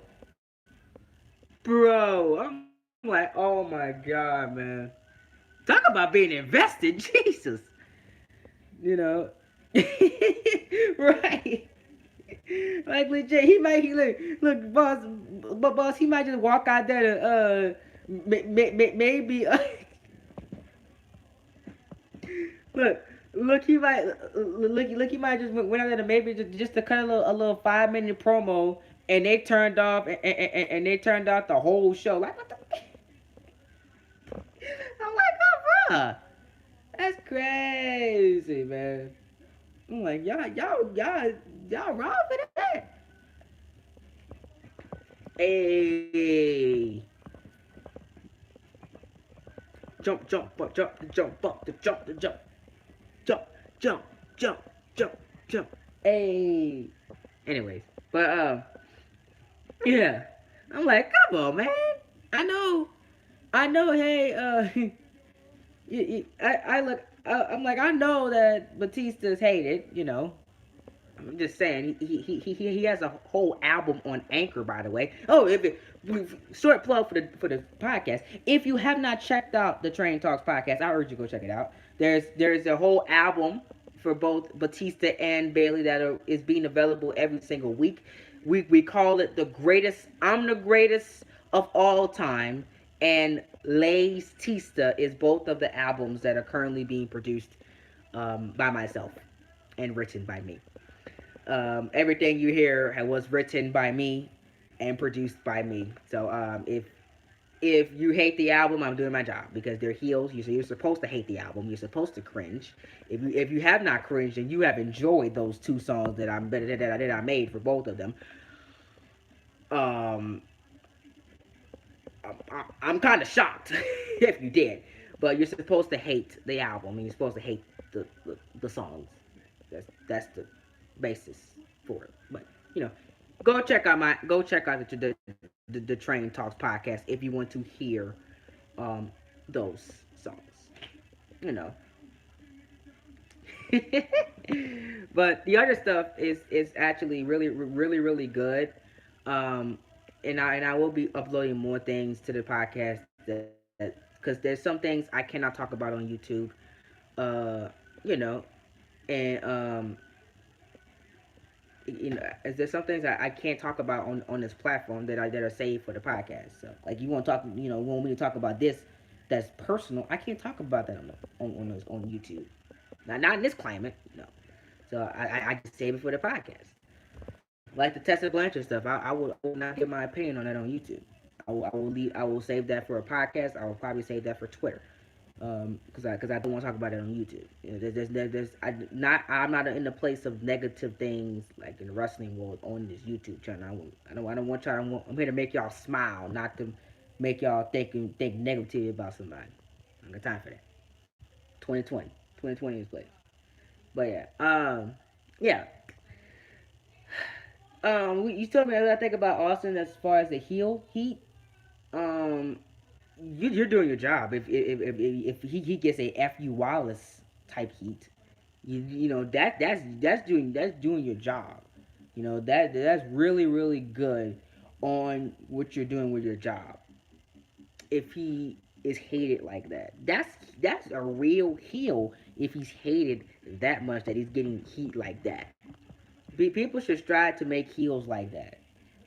bro. I'm like, oh my god, man. Talk about being invested, Jesus. You know, right? Like legit, look, boss, but boss, he might just walk out there to maybe look, he might just went out there to maybe just to cut a little 5 minute promo, and they turned off and they turned off the whole show. Like what the? I'm like, oh, bruh, that's crazy, man. I'm like, y'all wrong for that. Hey, jump, jump, jump, jump, jump. Hey. Anyways, but yeah. I'm like, come on, man. I know, I know. Hey, I look. I'm like, I know that Batista's hated. You know, I'm just saying he has a whole album on Anchor, by the way. Oh, short plug for the podcast. If you have not checked out the Train Talks podcast, I urge you to go check it out. There's a whole album for both Batista and Bailey is being available every single week. We call it the greatest. I'm the greatest of all time, and Lay's Tista is both of the albums that are currently being produced by myself and written by me. Everything you hear was written by me and produced by me. So if you hate the album, I'm doing my job because they're heels. You're supposed to hate the album. You're supposed to cringe. If you have not cringed and you have enjoyed those two songs that I made for both of them, um, I'm kind of shocked if you did. But you're supposed to hate the album and you're supposed to hate the songs. That's the basis for it. But you know, go check out the Train Talks podcast if you want to hear um those songs. You know. But the other stuff is actually really good. Um and I will be uploading more things to the podcast that because there's some things I cannot talk about on YouTube. Uh you know, and you know, there's some things I can't talk about on this platform that are saved for the podcast. So, like, you want to talk, you know, want me to talk about this that's personal? I can't talk about that on YouTube. Not in this climate, no. So I just save it for the podcast. Like the Tessa Blanchard stuff, I will not give my opinion on that on YouTube. I will save that for a podcast. I will probably save that for Twitter. Because I don't want to talk about it on YouTube. You know, I'm not in the place of negative things like in the wrestling world on this YouTube channel. I don't want y'all. I'm here to make y'all smile, not to make y'all think negatively about somebody. I don't got time for that. 2020 is played. But yeah, yeah. You told me what I think about Austin as far as the heel heat. Um, you're doing your job. If he gets a Fu Wallace type heat, you know that's doing your job. You know that's really good on what you're doing with your job. If he is hated like that. That's a real heel if he's hated that much that he's getting heat like that. People should strive to make heels like that.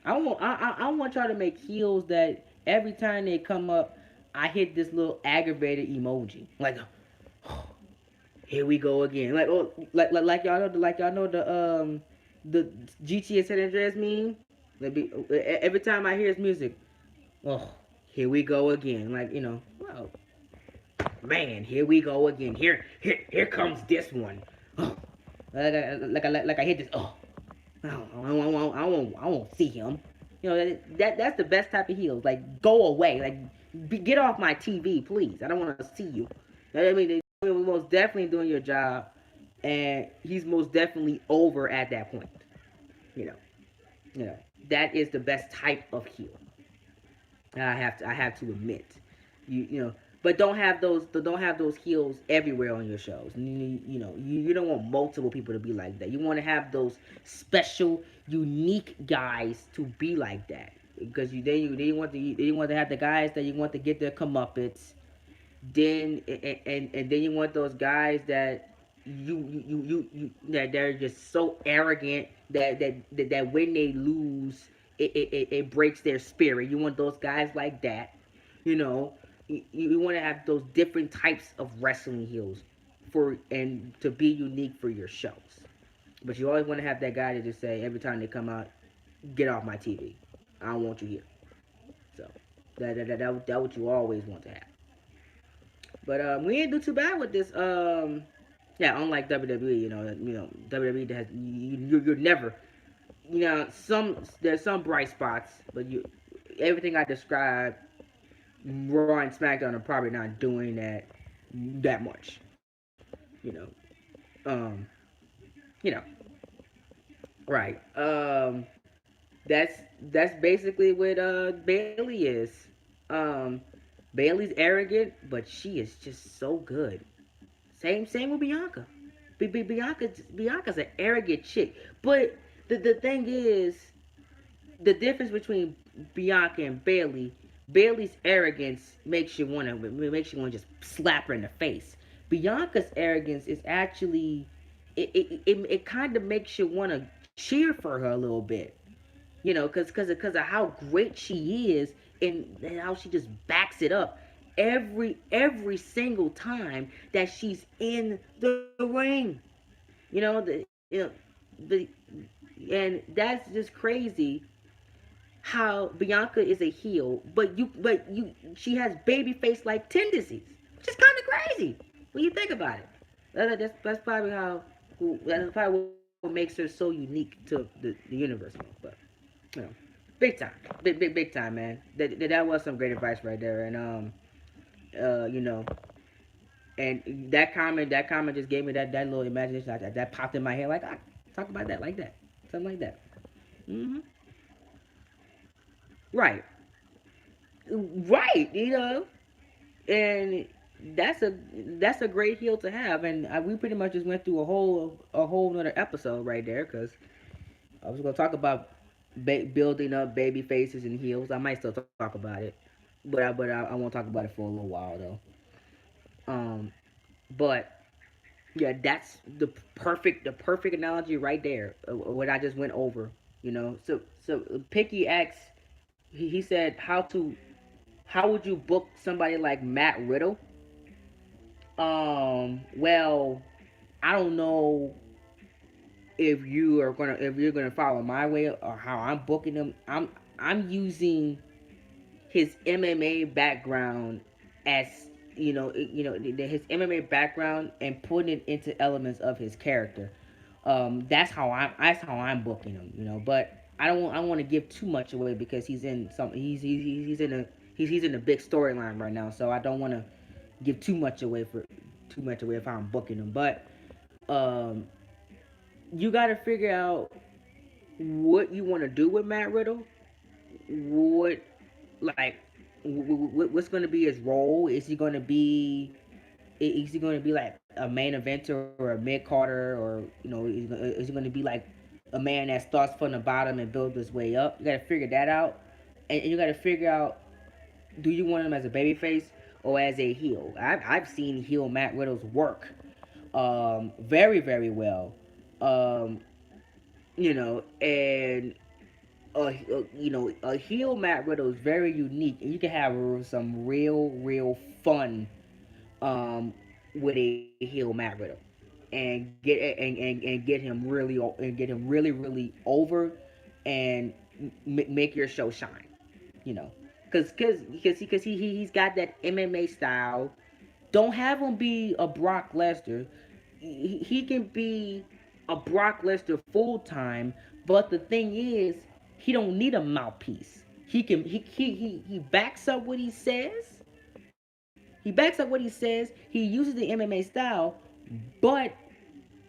I want y'all to make heels that every time they come up, I hit this little aggravated emoji. Like, oh, here we go again. Like, oh, like y'all know the GTA San Andreas meme. Every time I hear his music, oh, here we go again. Like, well, man, here we go again. Here comes this one. Oh, like I hit this. Oh, I won't see him. That's the best type of heels. Like, go away. Like, get off my TV, please. I don't want to see you. I mean, we're most definitely doing your job, and he's most definitely over at that point. You know, you know, that is the best type of heel. I have to admit, you know, but don't have those heels everywhere on your shows. You don't want multiple people to be like that. You want to have those special, unique guys to be like that because you want to have the guys that you want to get their comeuppance. Then and then you want those guys that that they're just so arrogant that when they lose it breaks their spirit. You want those guys like that, you know. You want to have those different types of wrestling heels for and to be unique for your shows. But you always want to have that guy to just say every time they come out, get off my TV. I don't want you here. So that what you always want to have. But we didn't do too bad with this. Yeah, unlike WWE, WWE has you're never, there's some bright spots, but everything I described, Raw and SmackDown are probably not doing that much. You know, um, you know, right. That's basically what Bailey is. Um, Bailey's arrogant, but she is just so good. Same with Bianca. Bianca's an arrogant chick. But the thing is, the difference between Bianca and Bailey, Bailey's arrogance makes you want to just slap her in the face. Bianca's arrogance is actually it kind of makes you want to cheer for her a little bit. Because of how great she is and how she just backs it up every single time that she's in the ring. You know the you know the and that's just crazy how Bianca is a heel, but she has baby face like tendencies, which is kind of crazy when you think about it. That's probably that's probably what makes her so unique to the universe. But you know, big time, big time, man. That was some great advice right there, and you know, and that comment just gave me that little imagination that popped in my head. Like, talk about that like that, something like that. Hmm. Right, right. And that's a great heel to have, and we pretty much just went through a whole another episode right there because I was gonna talk about building up baby faces and heels. I might still talk about it, but I won't talk about it for a little while though. But yeah, that's the perfect analogy right there. What I just went over, So Picky X, he said how would you book somebody like Matt Riddle? Well, I don't know if you're gonna follow my way or how I'm booking them. I'm using his MMA background as his MMA background and putting it into elements of his character. That's how I'm booking him. But I don't want to give too much away because he's in a big storyline right now, so I don't want to give too much away if I'm booking him. But um, you got to figure out what you want to do with Matt Riddle. What like what's going to be his role? Is he going to be like a main eventer or a mid carder, or is he going to be like a man that starts from the bottom and builds his way up? You got to figure that out, and you got to figure out, do you want him as a babyface or as a heel. I've seen heel Matt Riddle's work very, very well. Um, and a heel Matt Riddle is very unique, and you can have some real fun um, with a heel Matt Riddle, and get him really over, and make your show shine. You know, he's got that MMA style. Don't have him be a Brock Lesnar. He can be a Brock Lesnar full time, but the thing is, he don't need a mouthpiece. He backs up what he says. He backs up what he says. He uses the MMA style, but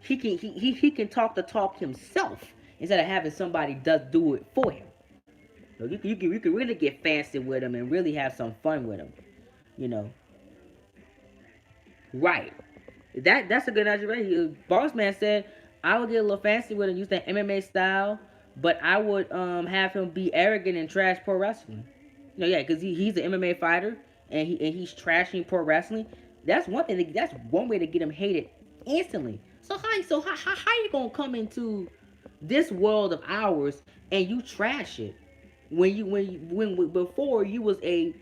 he can talk the talk himself instead of having somebody does do it for him. So you can really get fancy with him and really have some fun with him. You know, right? That's a good observation. Boss Man said I would get a little fancy with him, use that MMA style, but I would have him be arrogant and trash pro wrestling. Yeah, because he's an MMA fighter and he's trashing pro wrestling. That's one thing. That's one way to get him hated instantly. So how you gonna come into this world of ours and you trash it when before you was an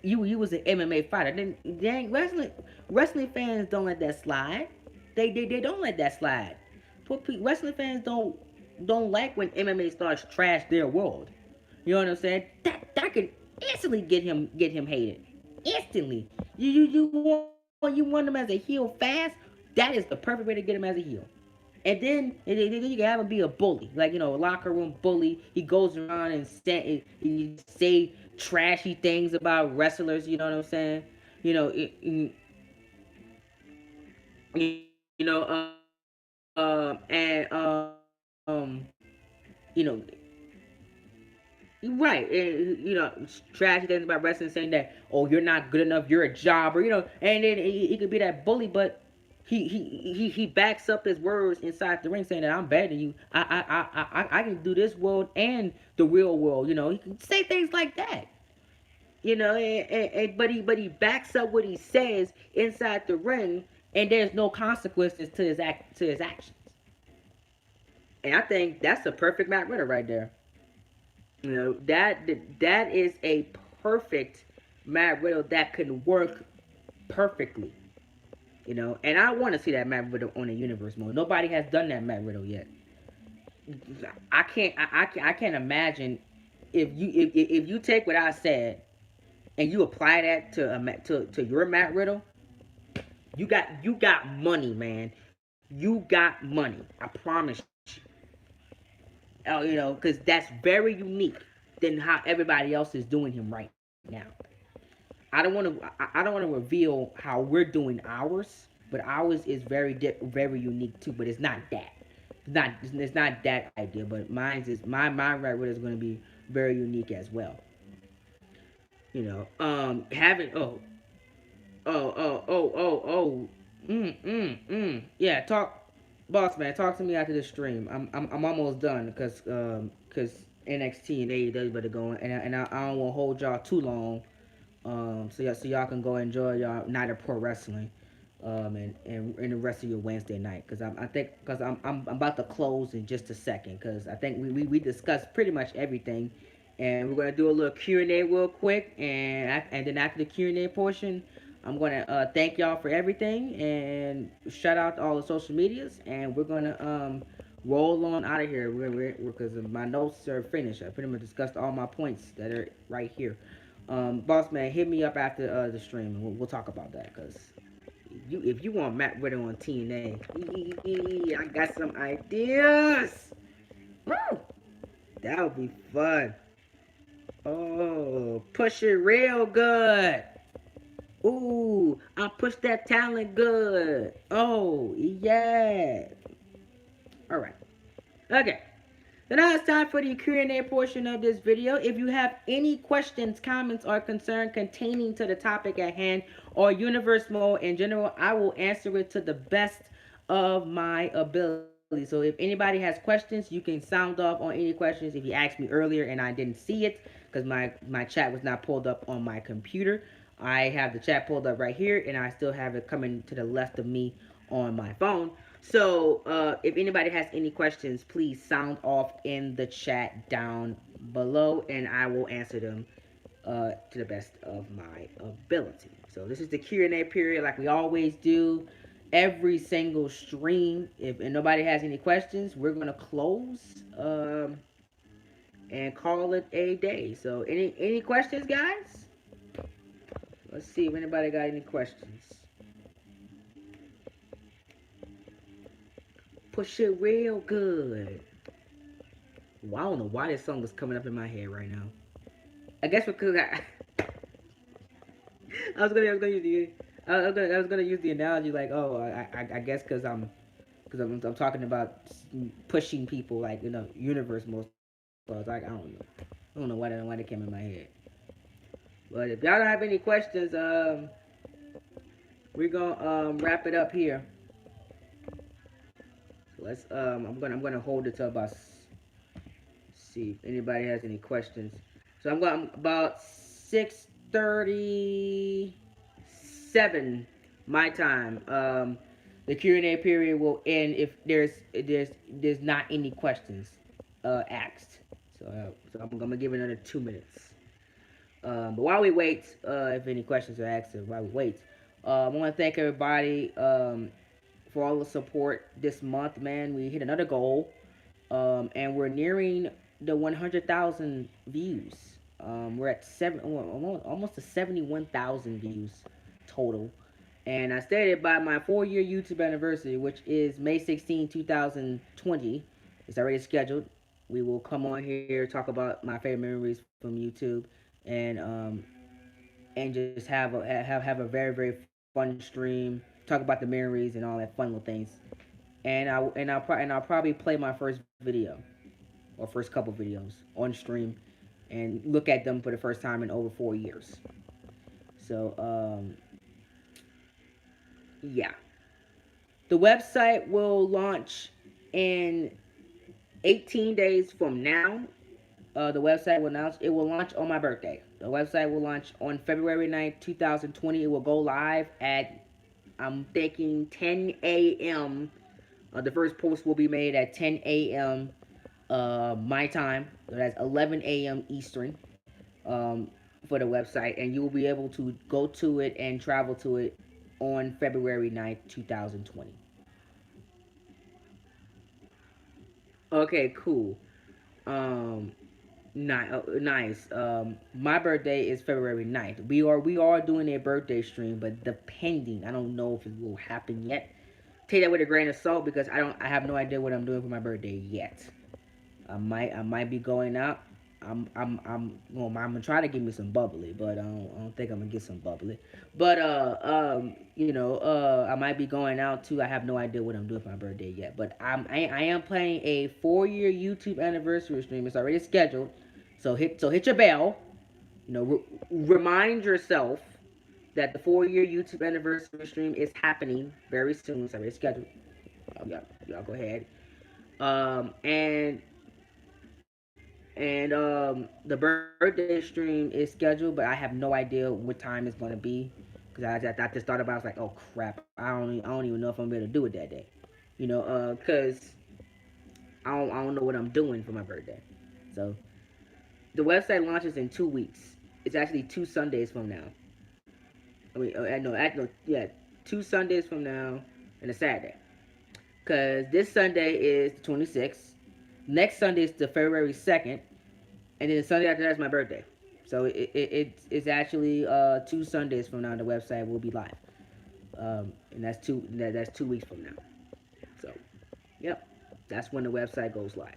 MMA fighter? Then dang, wrestling fans don't let that slide. They don't let that slide. Wrestling fans don't like when MMA stars trash their world. You know what I'm saying? That could instantly get him hated. Instantly. You want him as a heel fast? That is the perfect way to get him as a heel. And then you can have him be a bully, like a locker room bully. He goes around and say trashy things about wrestlers. You know what I'm saying? You know, you know, and you know, right, and, trashy things about wrestling, saying that, oh, you're not good enough, you're a jobber, and then he could be that bully, but he backs up his words inside the ring, saying that I'm better than you. I can do this world and the real world. He can say things like that. But he backs up what he says inside the ring, and there's no consequences to his actions. And I think that's a perfect Matt Riddle right there. That is a perfect Matt Riddle that can work perfectly. And I want to see that Matt Riddle on a universe mode. Nobody has done that Matt Riddle yet. I can't imagine if you take what I said and you apply that to your Matt Riddle. You got money, man. You got money. I promise you. Because that's very unique than how everybody else is doing him right now. I don't want to reveal how we're doing ours, but ours is very unique too. But it's not that. It's not that idea. But my right with is going to be very unique as well. Having yeah, boss man, talk to me after the stream. I'm almost done because NXT and AEW better go, and I don't want to hold y'all too long. So y'all can go enjoy y'all night of pro wrestling, and the rest of your Wednesday night. I'm about to close in just a second, because I think we discussed pretty much everything, and we're gonna do a little Q&A real quick, and then after the Q&A portion, I'm gonna thank y'all for everything and shout out to all the social medias, and we're gonna roll on out of here because my notes are finished. I pretty much discussed all my points that are right here. Boss man, hit me up after the stream, and we'll talk about that. Cause if you want Matt Riddle on TNA, I got some ideas. Woo! That would be fun. Oh, push it real good. Ooh, I push that talent good. Oh, yeah. All right. Okay. So now it's time for the Q&A portion of this video. If you have any questions, comments, or concern containing to the topic at hand or universe mode in general, I will answer it to the best of my ability. So if anybody has questions, you can sound off on any questions. If you asked me earlier and I didn't see it because my chat was not pulled up on my computer, I have the chat pulled up right here, and I still have it coming to the left of me on my phone. So if anybody has any questions, please sound off in the chat down below, and I will answer them to the best of my ability. So this is the Q&A period, like we always do every single stream. If and nobody has any questions, we're gonna close and call it a day. So any questions, guys? Let's see if anybody got any questions. Push it real good. Well, I don't know why this song is coming up in my head right now. I guess because I was gonna use the I was gonna use the analogy like, oh, I guess because I'm talking about pushing people like in the universe most. So I was like, I don't know why that came in my head. But if y'all don't have any questions, we're gonna wrap it up here. So let's I'm gonna hold it to about see if anybody has any questions. So I'm going about 6:37 my time. The Q&A period will end if there's not any questions asked. So I'm gonna give it another 2 minutes. But while we wait, if any questions are asked, or while we wait, I want to thank everybody for all the support this month. Man, we hit another goal, and we're nearing the 100,000 views. We're at almost to 71,000 views total. And I stated by my 4-year YouTube anniversary, which is May 16, 2020. It's already scheduled. We will come on here, talk about my favorite memories from YouTube, and just have a very very fun stream. Talk about the memories and all that fun little things. I'll probably play my first video or first couple videos on stream and look at them for the first time in over 4 years. So yeah, the website will launch in 18 days from now. The website will launch. It will launch on my birthday. The website will launch on February 9th, 2020. It will go live at, I'm thinking, 10 a.m. The first post will be made at 10 a.m. My time. So that's 11 a.m. Eastern for the website. And you will be able to go to it and travel to it on February 9th, 2020. Okay, cool. Um, nice. My birthday is February 9th. We are doing a birthday stream, but depending, I don't know if it will happen yet. Take that with a grain of salt because I have no idea what I'm doing for my birthday yet. I might be going out. I'm gonna try to give me some bubbly, but I don't think I'm gonna get some bubbly. But I might be going out too. I have no idea what I'm doing for my birthday yet. But I am playing a 4-year YouTube anniversary stream. It's already scheduled. So hit your bell. Remind yourself that the 4-year YouTube anniversary stream is happening very soon. It's already scheduled. Y'all go ahead. And the birthday stream is scheduled, but I have no idea what time it's gonna be because I just thought about it. I was like, oh crap, I don't even know if I'm gonna be able to do it that day. Because I don't know what I'm doing for my birthday. So the website launches in 2 weeks. It's actually 2 Sundays from now. I mean, no, yeah, 2 Sundays from now and a Saturday. Because this Sunday is the 26th. Next Sunday is the February 2nd. And then the Sunday after that is my birthday. So it's actually 2 Sundays from now the website will be live. And that's 2 weeks from now. So, yep, that's when the website goes live.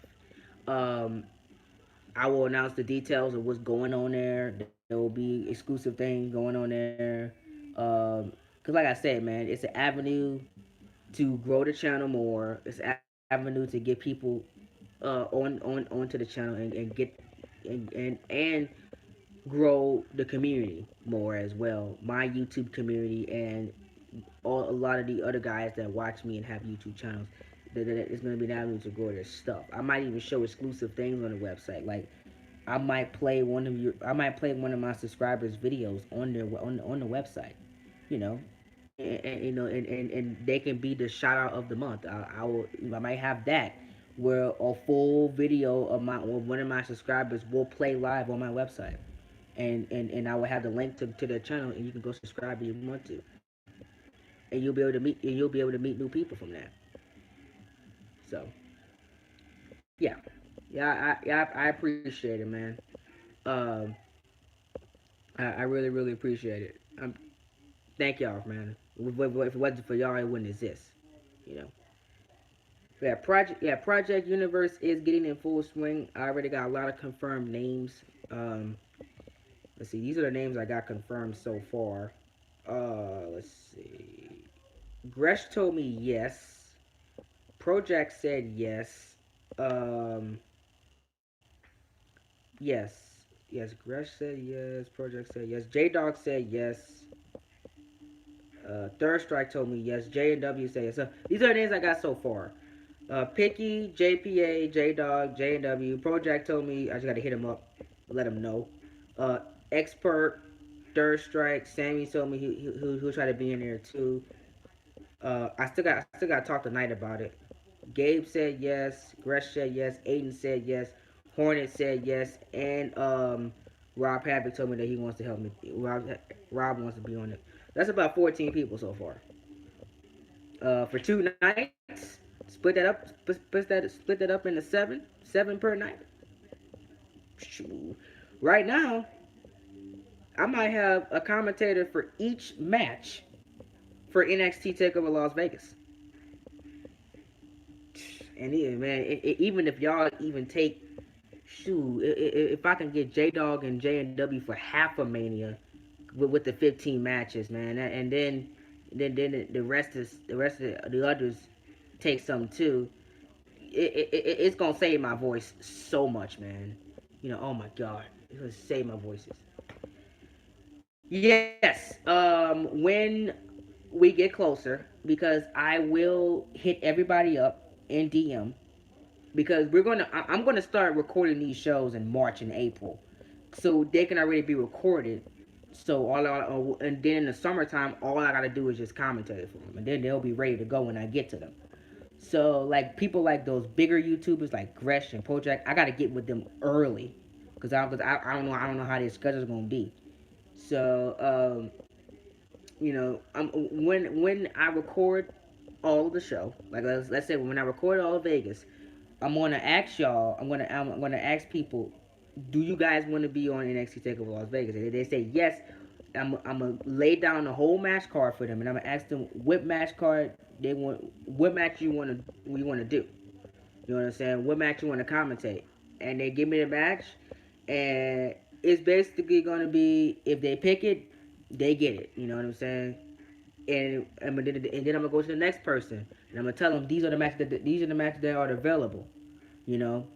I will announce the details of what's going on there. There will be exclusive things going on there. Cause like I said, man, it's an avenue to grow the channel more. It's an avenue to get people onto the channel and get and grow the community more as well. My YouTube community and a lot of the other guys that watch me and have YouTube channels. That it's going to be an avenue to grow their stuff. I might even show exclusive things on the website, like I might play one of my subscribers' videos on their on the website, you know, and you know, and they can be the shout out of the month. I might have that where a full video of one of my subscribers will play live on my website, and I will have the link to their channel, and you can go subscribe if you want to, and you'll be able to meet new people from that. So yeah, I appreciate it, man. Um, I really appreciate it. Thank y'all, man. If it wasn't for y'all, it wouldn't exist. You know. Project Universe is getting in full swing. I already got a lot of confirmed names. Um, let's see. These are the names I got confirmed so far. Let's see. Gresh told me yes. Project said yes. Um, yes. Yes, Gresh said yes. Project said yes. J Dog said yes. Third Strike told me yes. J and W said yes. So these are the names I got so far. Picky, JPA, J Dog, J and W. Project told me I just got to hit him up, let him know. Uh, Expert, Third Strike, Sammy told me he'll try to be in there too. I still got to talk to Knight about it. Gabe said yes. Gresh said yes. Aiden said yes. Hornet said yes. And Rob Havoc told me that he wants to help me. Rob wants to be on it. That's about 14 people so far. For 2 nights, split that up into seven per night. Right now, I might have a commentator for each match for NXT Takeover Las Vegas. And yeah, man, even if y'all even take, if I can get J Dog and J and W for half a Mania with the 15 matches, man, and then the rest of the others take some too. It's gonna save my voice so much, man. You know, oh my god, it's gonna save my voices. Yes, when we get closer, because I will hit everybody up in DM, because I'm gonna start recording these shows in March and April, so they can already be recorded. So and then in the summertime, all I gotta do is just commentate for them, and then they'll be ready to go when I get to them. So like people like those bigger YouTubers like Gresh and Project, I gotta get with them early, I don't know how their schedule's gonna be. So when I record all of the show, like let's say when I record all of Vegas, I'm gonna ask y'all. I'm gonna ask people, do you guys want to be on NXT Takeover Las Vegas? And if they say yes, I'm gonna lay down the whole match card for them, and I'm gonna ask them what match card they want, what match you want to do. You know what I'm saying? What match you want to commentate, and they give me the match, and it's basically gonna be, if they pick it, they get it. You know what I'm saying? And then I'm gonna go to the next person, and I'm gonna tell them these are the matches that are available. You know,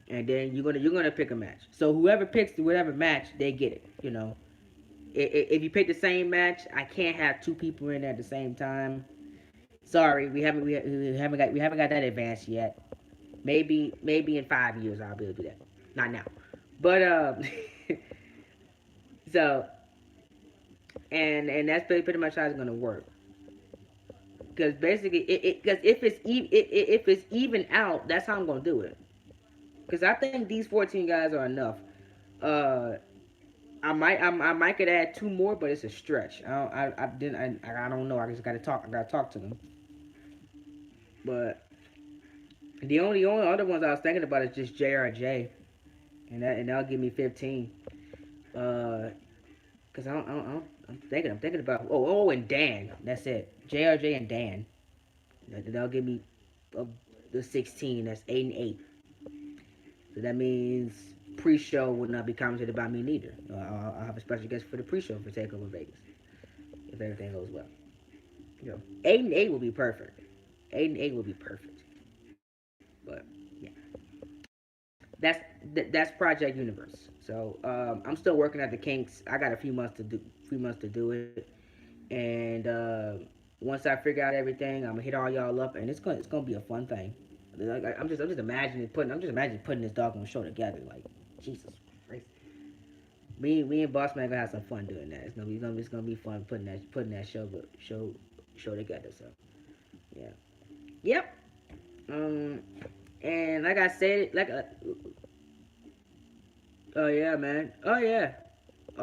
and then you're gonna pick a match. So whoever picks whatever match, they get it. You know, if you pick the same match, I can't have two people in there at the same time. Sorry, we haven't got that advanced yet. Maybe in 5 years I'll be able to do that. Not now, but so and that's pretty much how it's gonna work. Because basically, because if it's even out, that's how I'm gonna do it. Because I think these 14 guys are enough. Uh, I might could add two more, but it's a stretch. I don't know. I just I gotta talk to them. But the only other ones I was thinking about is just JRJ, and that'll give me 15. Cause I'm thinking about and Dan. That's it. JRJ and Dan. That'll give me uh, the 16. That's 8 and 8. So that means pre-show would not be commented by me neither. I'll have a special guest for the pre-show for Takeover Vegas if everything goes well. 8 and 8 will be perfect. 8 and 8 will be perfect. But yeah, that's Project Universe. So I'm still working at the kinks. I got a few months to do it, and once I figure out everything, I'm gonna hit all y'all up, and it's gonna be a fun thing. I'm just imagining putting this doggone show together. Like, Jesus Christ. Me and Boss Man gonna have some fun doing that. It's gonna be fun putting that show together. So yeah, yep. Um, and like I said, oh yeah, man. Oh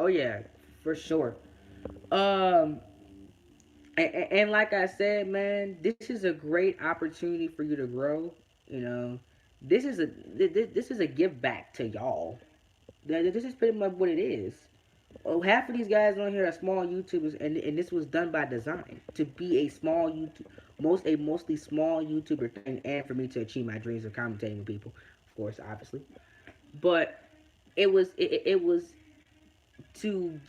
yeah, for sure. Um, and like I said, man, this is a great opportunity for you to grow. You know, this is a give back to y'all. This is pretty much what it is. Oh, half of these guys on here are small YouTubers, and this was done by design to be a small YouTube, mostly small YouTuber thing, and for me to achieve my dreams of commentating with people, of course, obviously. But it was to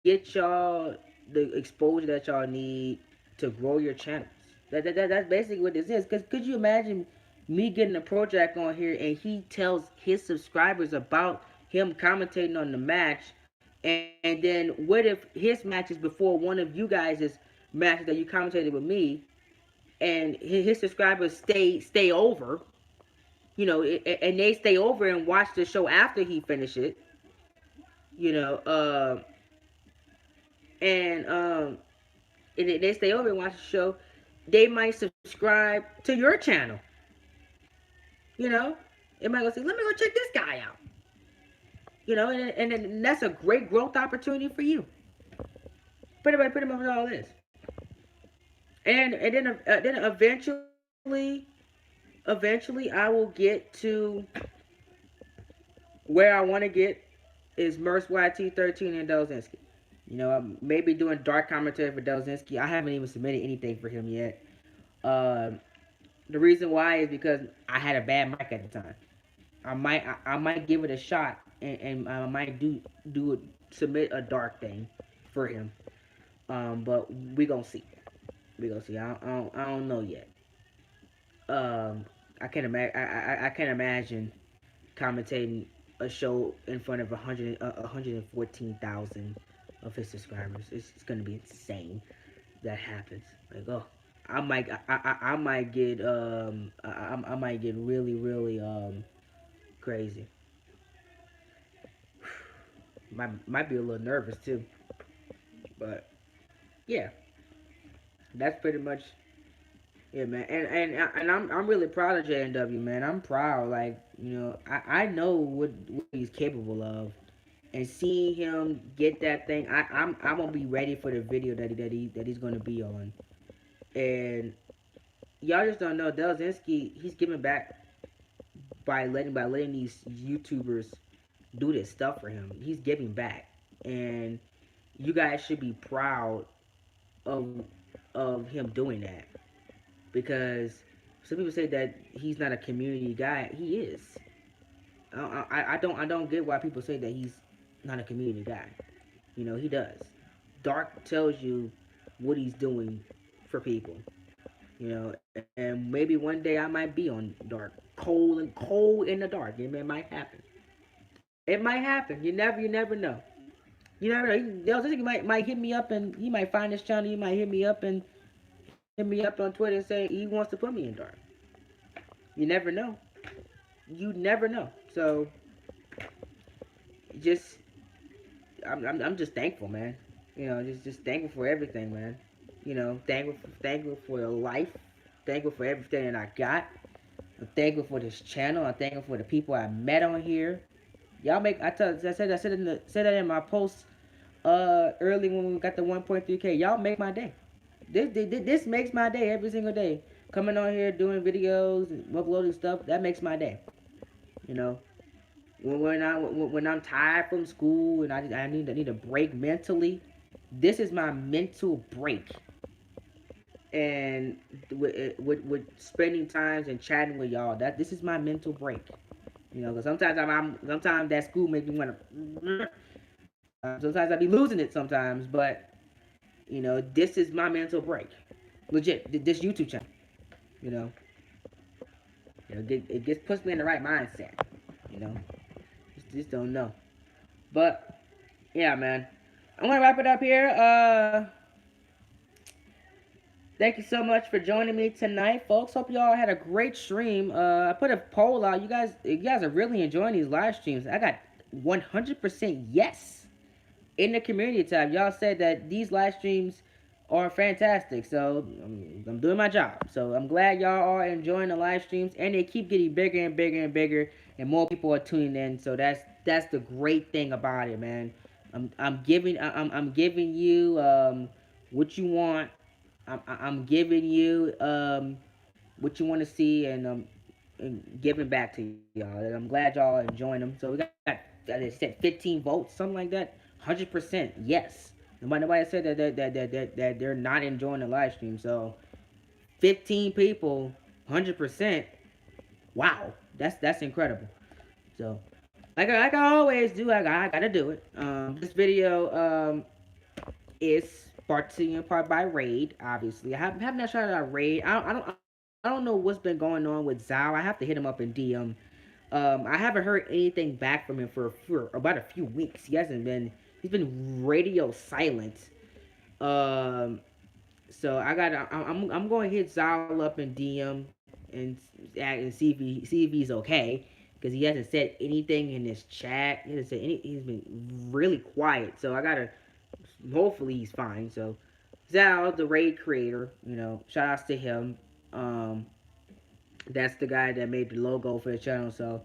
get y'all the exposure that y'all need to grow your channels. That's basically what this is. Cause could you imagine me getting a project on here and he tells his subscribers about him commentating on the match, and then what if his match is before one of you guys' matches that you commentated with me, and his subscribers stay over, you know, and they stay over and watch the show after he finished it, you know, and they stay over and watch the show, they might subscribe to your channel. You know, they might go say, "Let me go check this guy out." You know, and that's a great growth opportunity for you. Pretty much all this. And then eventually I will get to where I want to get is Merce YT13 and Delzinski. You know, I'm maybe doing dark commentary for Delzinski. I haven't even submitted anything for him yet. Um, the reason why is because I had a bad mic at the time. I might give it a shot, and I might do it, submit a dark thing for him. But we gonna see. We gonna see. I don't know yet. I can't imagine commentating a show in front of 114,000 of his subscribers. It's gonna be insane. That happens. Like, oh, I might get I might get really crazy. Might be a little nervous too, but yeah, that's pretty much it, man. And I'm really proud of JNW, man. I'm proud. Like, you know, I know what he's capable of, and seeing him get that thing, I'm gonna be ready for the video that he's gonna be on. And y'all just don't know, Delzinski, he's giving back by letting these YouTubers do this stuff for him. He's giving back, and you guys should be proud of him doing that, because some people say that he's not a community guy. He is. I don't get why people say that he's not a community guy. You know, he does. Dark tells you what he's doing for people. You know, and maybe one day I might be on Dark, cold in the dark. It might happen. It might happen. You never know. You never know. He might hit me up, and he might find this channel. He might hit me up on Twitter and say he wants to put me in Dark. You never know. You never know. So just I'm just thankful, man. You know, just thankful for everything, man. You know, thankful for life. Thankful for everything that I got. I'm thankful for this channel. I'm thankful for the people I met on here. Y'all make I said that in my post early when we got the 1.3K. Y'all make my day. This makes my day every single day. Coming on here doing videos and uploading stuff, that makes my day. You know, when I'm tired from school and I need a break mentally, this is my mental break. And with spending times and chatting with y'all, this is my mental break. You know, because sometimes that school makes me want to. Sometimes I be losing it sometimes, but you know, this is my mental break. Legit, this YouTube channel. You know, it just puts me in the right mindset. You know, just don't know. But yeah, man, I'm gonna wrap it up here. Thank you so much for joining me tonight, folks. Hope y'all had a great stream. I put a poll out. You guys are really enjoying these live streams. I got 100% yes in the community tab. Y'all said that these live streams are fantastic, so I'm doing my job. So I'm glad y'all are enjoying the live streams, and they keep getting bigger and bigger and bigger, and more people are tuning in. So that's the great thing about it, man. I'm giving you what you want. I'm giving you what you want to see, and giving back to y'all. And I'm glad y'all enjoying them. So we got, they said 15 votes, something like that. 100% yes. Nobody said that they're not enjoying the live stream. So 15 people, 100%. Wow, that's incredible. So like I always do, I gotta do it. This video is brought to you in part by Raid. Obviously, I have not shouted out Raid. I don't know what's been going on with Zao. I have to hit him up in DM. I haven't heard anything back from him for about a few weeks. He's been radio silent. Um, so I'm going to hit Zal up in DM and see if he's okay, because he hasn't said anything in this chat. He hasn't said any. He's been really quiet. So I gotta. Hopefully he's fine. So Zal, the raid creator, shout outs to him. Um, that's the guy that made the logo for the channel. So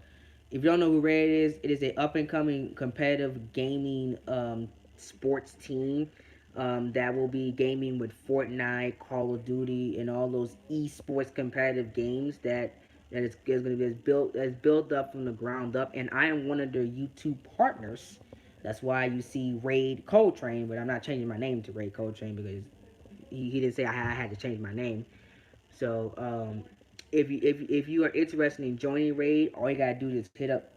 if you don't know who Raid is, it is a up and coming competitive gaming sports team that will be gaming with Fortnite, Call of Duty, and all those esports competitive games that is going to be built up from the ground up. And I am one of their YouTube partners. That's why you see Raid Coltrane, but I'm not changing my name to Raid Coltrane because he didn't say I had to change my name. So if you are interested in joining Raid, all you gotta do is hit up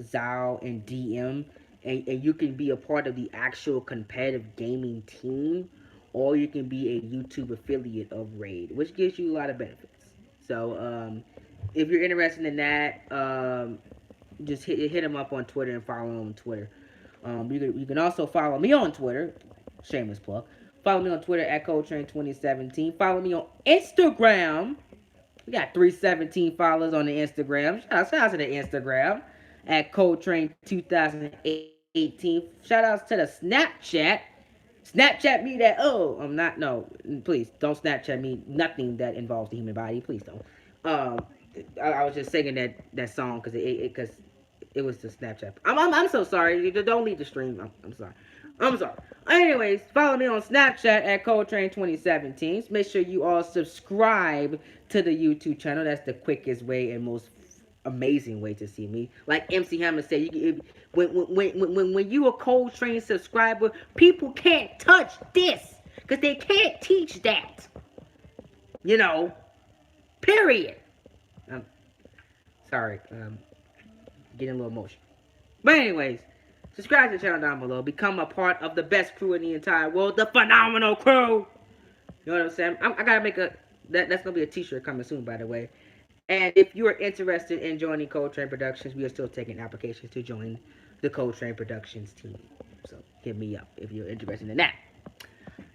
Zal and DM, and you can be a part of the actual competitive gaming team, or you can be a YouTube affiliate of Raid, which gives you a lot of benefits. So if you're interested in that, just hit him up on Twitter and follow him on Twitter. You can also follow me on Twitter. Shameless plug. Follow me on Twitter at Coltrane2017. Follow me on Instagram. We got 317 followers on the Instagram. Shout out to the Instagram at Coltrane2018. Shout outs to the Snapchat. Snapchat me that. Oh, I'm not. No, please don't Snapchat me nothing that involves the human body. Please don't. Um, I was just singing that song because it was the Snapchat. I'm so sorry. Don't leave the stream. I'm sorry. I'm sorry. Anyways, follow me on Snapchat at Coltrane2017. Make sure you all subscribe to the YouTube channel. That's the quickest way and most amazing way to see me. Like MC Hammer said, when you a Coltrane subscriber, people can't touch this because they can't teach that. Period. Um, Sorry. Getting a little emotional. But anyways, subscribe to the channel down below. Become a part of the best crew in the entire world, the phenomenal crew. You know what I'm saying? I gotta make that's gonna be a t-shirt coming soon, by the way. And if you are interested in joining Coltrane Productions, we are still taking applications to join the Coltrane Productions team. So hit me up if you're interested in that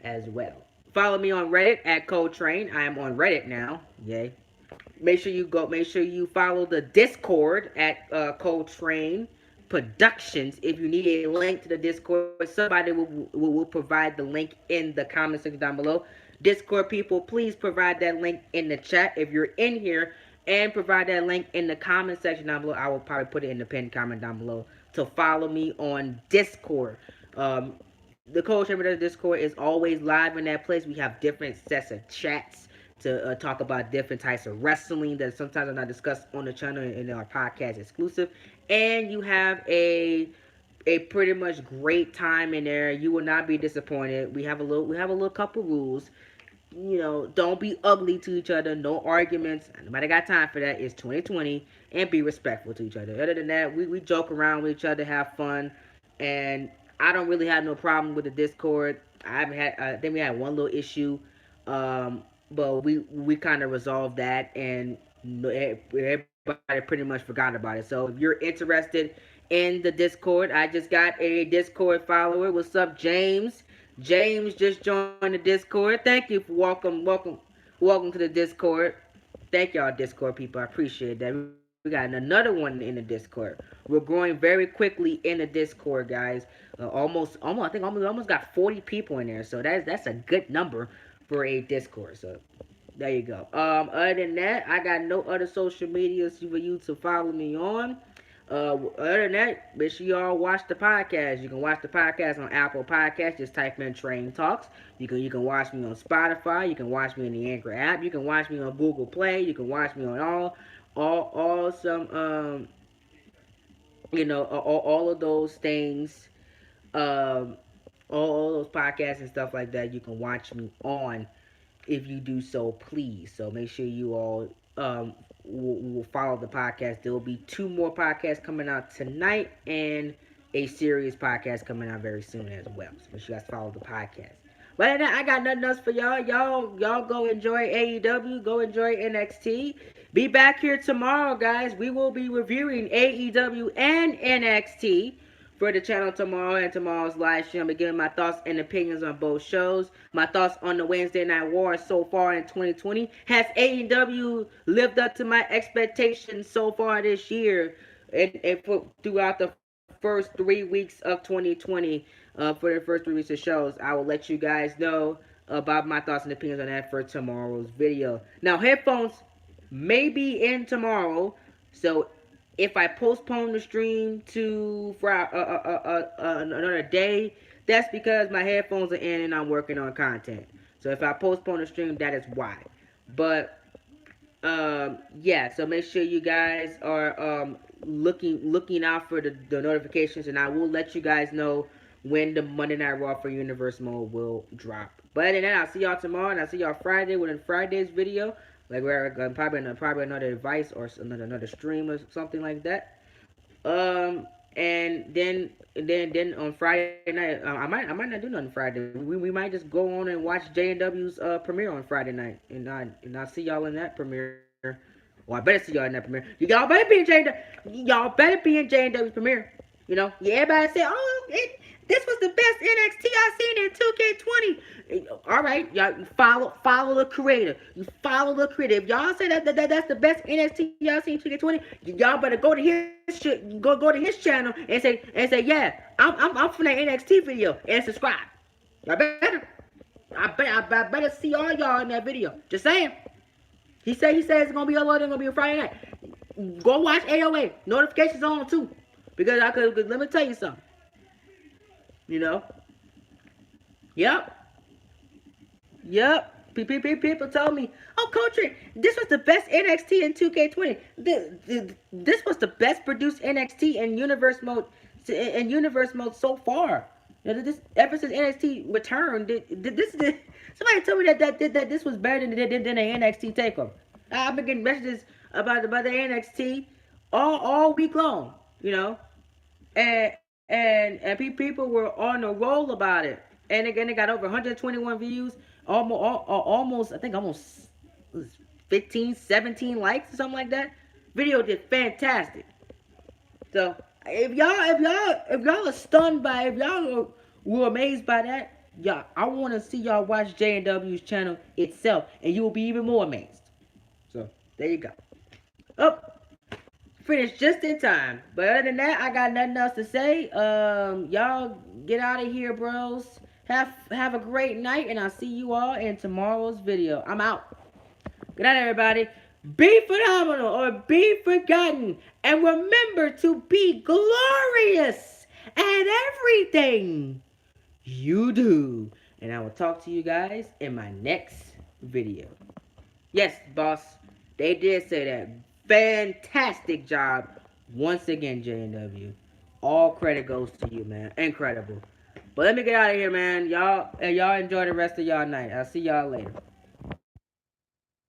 as well. Follow me on Reddit at Coltrane. I am on Reddit now. Yay. Make sure you follow the Discord at Coltrane Productions. If you need a link to the Discord, somebody will provide the link in the comment section down below. Discord people, please provide that link in the chat if you're in here, and provide that link in the comment section down below. I will probably put it in the pinned comment down below to follow me on Discord. The Coltrane Productions Discord is always live in that place. We have different sets of chats to talk about different types of wrestling that sometimes are not discussed on the channel and our podcast exclusive. And you have a pretty much great time in there. You will not be disappointed. We have a little couple rules. Don't be ugly to each other. No arguments. Nobody got time for that. It's 2020, and be respectful to each other. Other than that, we joke around with each other, have fun, and I don't really have no problem with the Discord. I think we had one little issue. But we kind of resolved that, and everybody pretty much forgot about it. So if you're interested in the Discord, I just got a Discord follower. What's up, James? James just joined the Discord. Thank you for welcome to the Discord. Thank y'all, Discord people. I appreciate that. We got another one in the Discord. We're growing very quickly in the Discord, guys. I think almost got 40 people in there. So that's a good number for a Discord. So there you go. Other than that, I got no other social medias for you to follow me on. Other than that, make sure y'all watch the podcast. You can watch the podcast on Apple Podcasts. Just type in Train Talks. You can watch me on Spotify. You can watch me in the Anchor app. You can watch me on Google Play. You can watch me on all some all of those things, all those podcasts and stuff like that. You can watch me on if you do so, please. So make sure you all will follow the podcast. There will be 2 more podcasts coming out tonight and a serious podcast coming out very soon as well. So make sure you guys follow the podcast. But I got nothing else for y'all. Y'all go enjoy AEW. Go enjoy NXT. Be back here tomorrow, guys. We will be reviewing AEW and NXT for the channel tomorrow and tomorrow's live stream. I'm giving my thoughts and opinions on both shows. My thoughts on the Wednesday Night War so far in 2020. Has AEW lived up to my expectations so far this year and throughout the first 3 weeks of 2020? For the first 3 weeks of shows, I will let you guys know about my thoughts and opinions on that for tomorrow's video. Now, headphones may be in tomorrow, so if I postpone the stream to another day, that's because my headphones are in and I'm working on content. So if I postpone the stream, that is why. But yeah, so make sure you guys are looking out for the notifications, and I will let you guys know when the Monday Night Raw for Universe Mode will drop. But other than that, I'll see y'all tomorrow, and I'll see y'all Friday with Friday's video. Like we're gonna probably another advice or another stream or something like that. And then on Friday night, I might not do nothing Friday. We might just go on and watch J&W's premiere on Friday night, and I'll see y'all in that premiere. Well, I better see y'all in that premiere. Y'all better be in J&W's premiere. You know, everybody say, oh, this was the best NXT I seen in 2K20. All right, y'all follow the creator. You follow the creator. If y'all say that's the best NXT y'all seen in 2K20, y'all better go to his go to his channel and say yeah, I'm from that NXT video and subscribe. Y'all better. I better see all y'all in that video. Just saying. He said it's gonna be gonna be a Friday night. Go watch AOA. Notifications on too. Because let me tell you something. You know? Yep. People told me, oh, Coach, this was the best NXT in 2K20. This was the best produced NXT in universe mode so far. You know, ever since NXT returned, somebody told me that this was better than the NXT takeover. I've been getting messages about the NXT all week long. You know. And people were on a roll about it, and again, it got over 121 views, almost 15, 17 likes or something like that. Video did fantastic. So if y'all are stunned by it, if y'all were amazed by that, y'all, I want to see y'all watch J&W's channel itself, and you will be even more amazed. So there you go. Oh. Finished just in time. But other than that, I got nothing else to say. Y'all get out of here, bros. Have a great night, and I'll see you all in tomorrow's video. I'm out. Good night, everybody. Be phenomenal or be forgotten. And remember to be glorious at everything you do. And I will talk to you guys in my next video. Yes, boss. They did say that. Fantastic job once again, J&W. All credit goes to you, man. Incredible. But let me get out of here, man. Y'all enjoy the rest of y'all night. I'll see y'all later.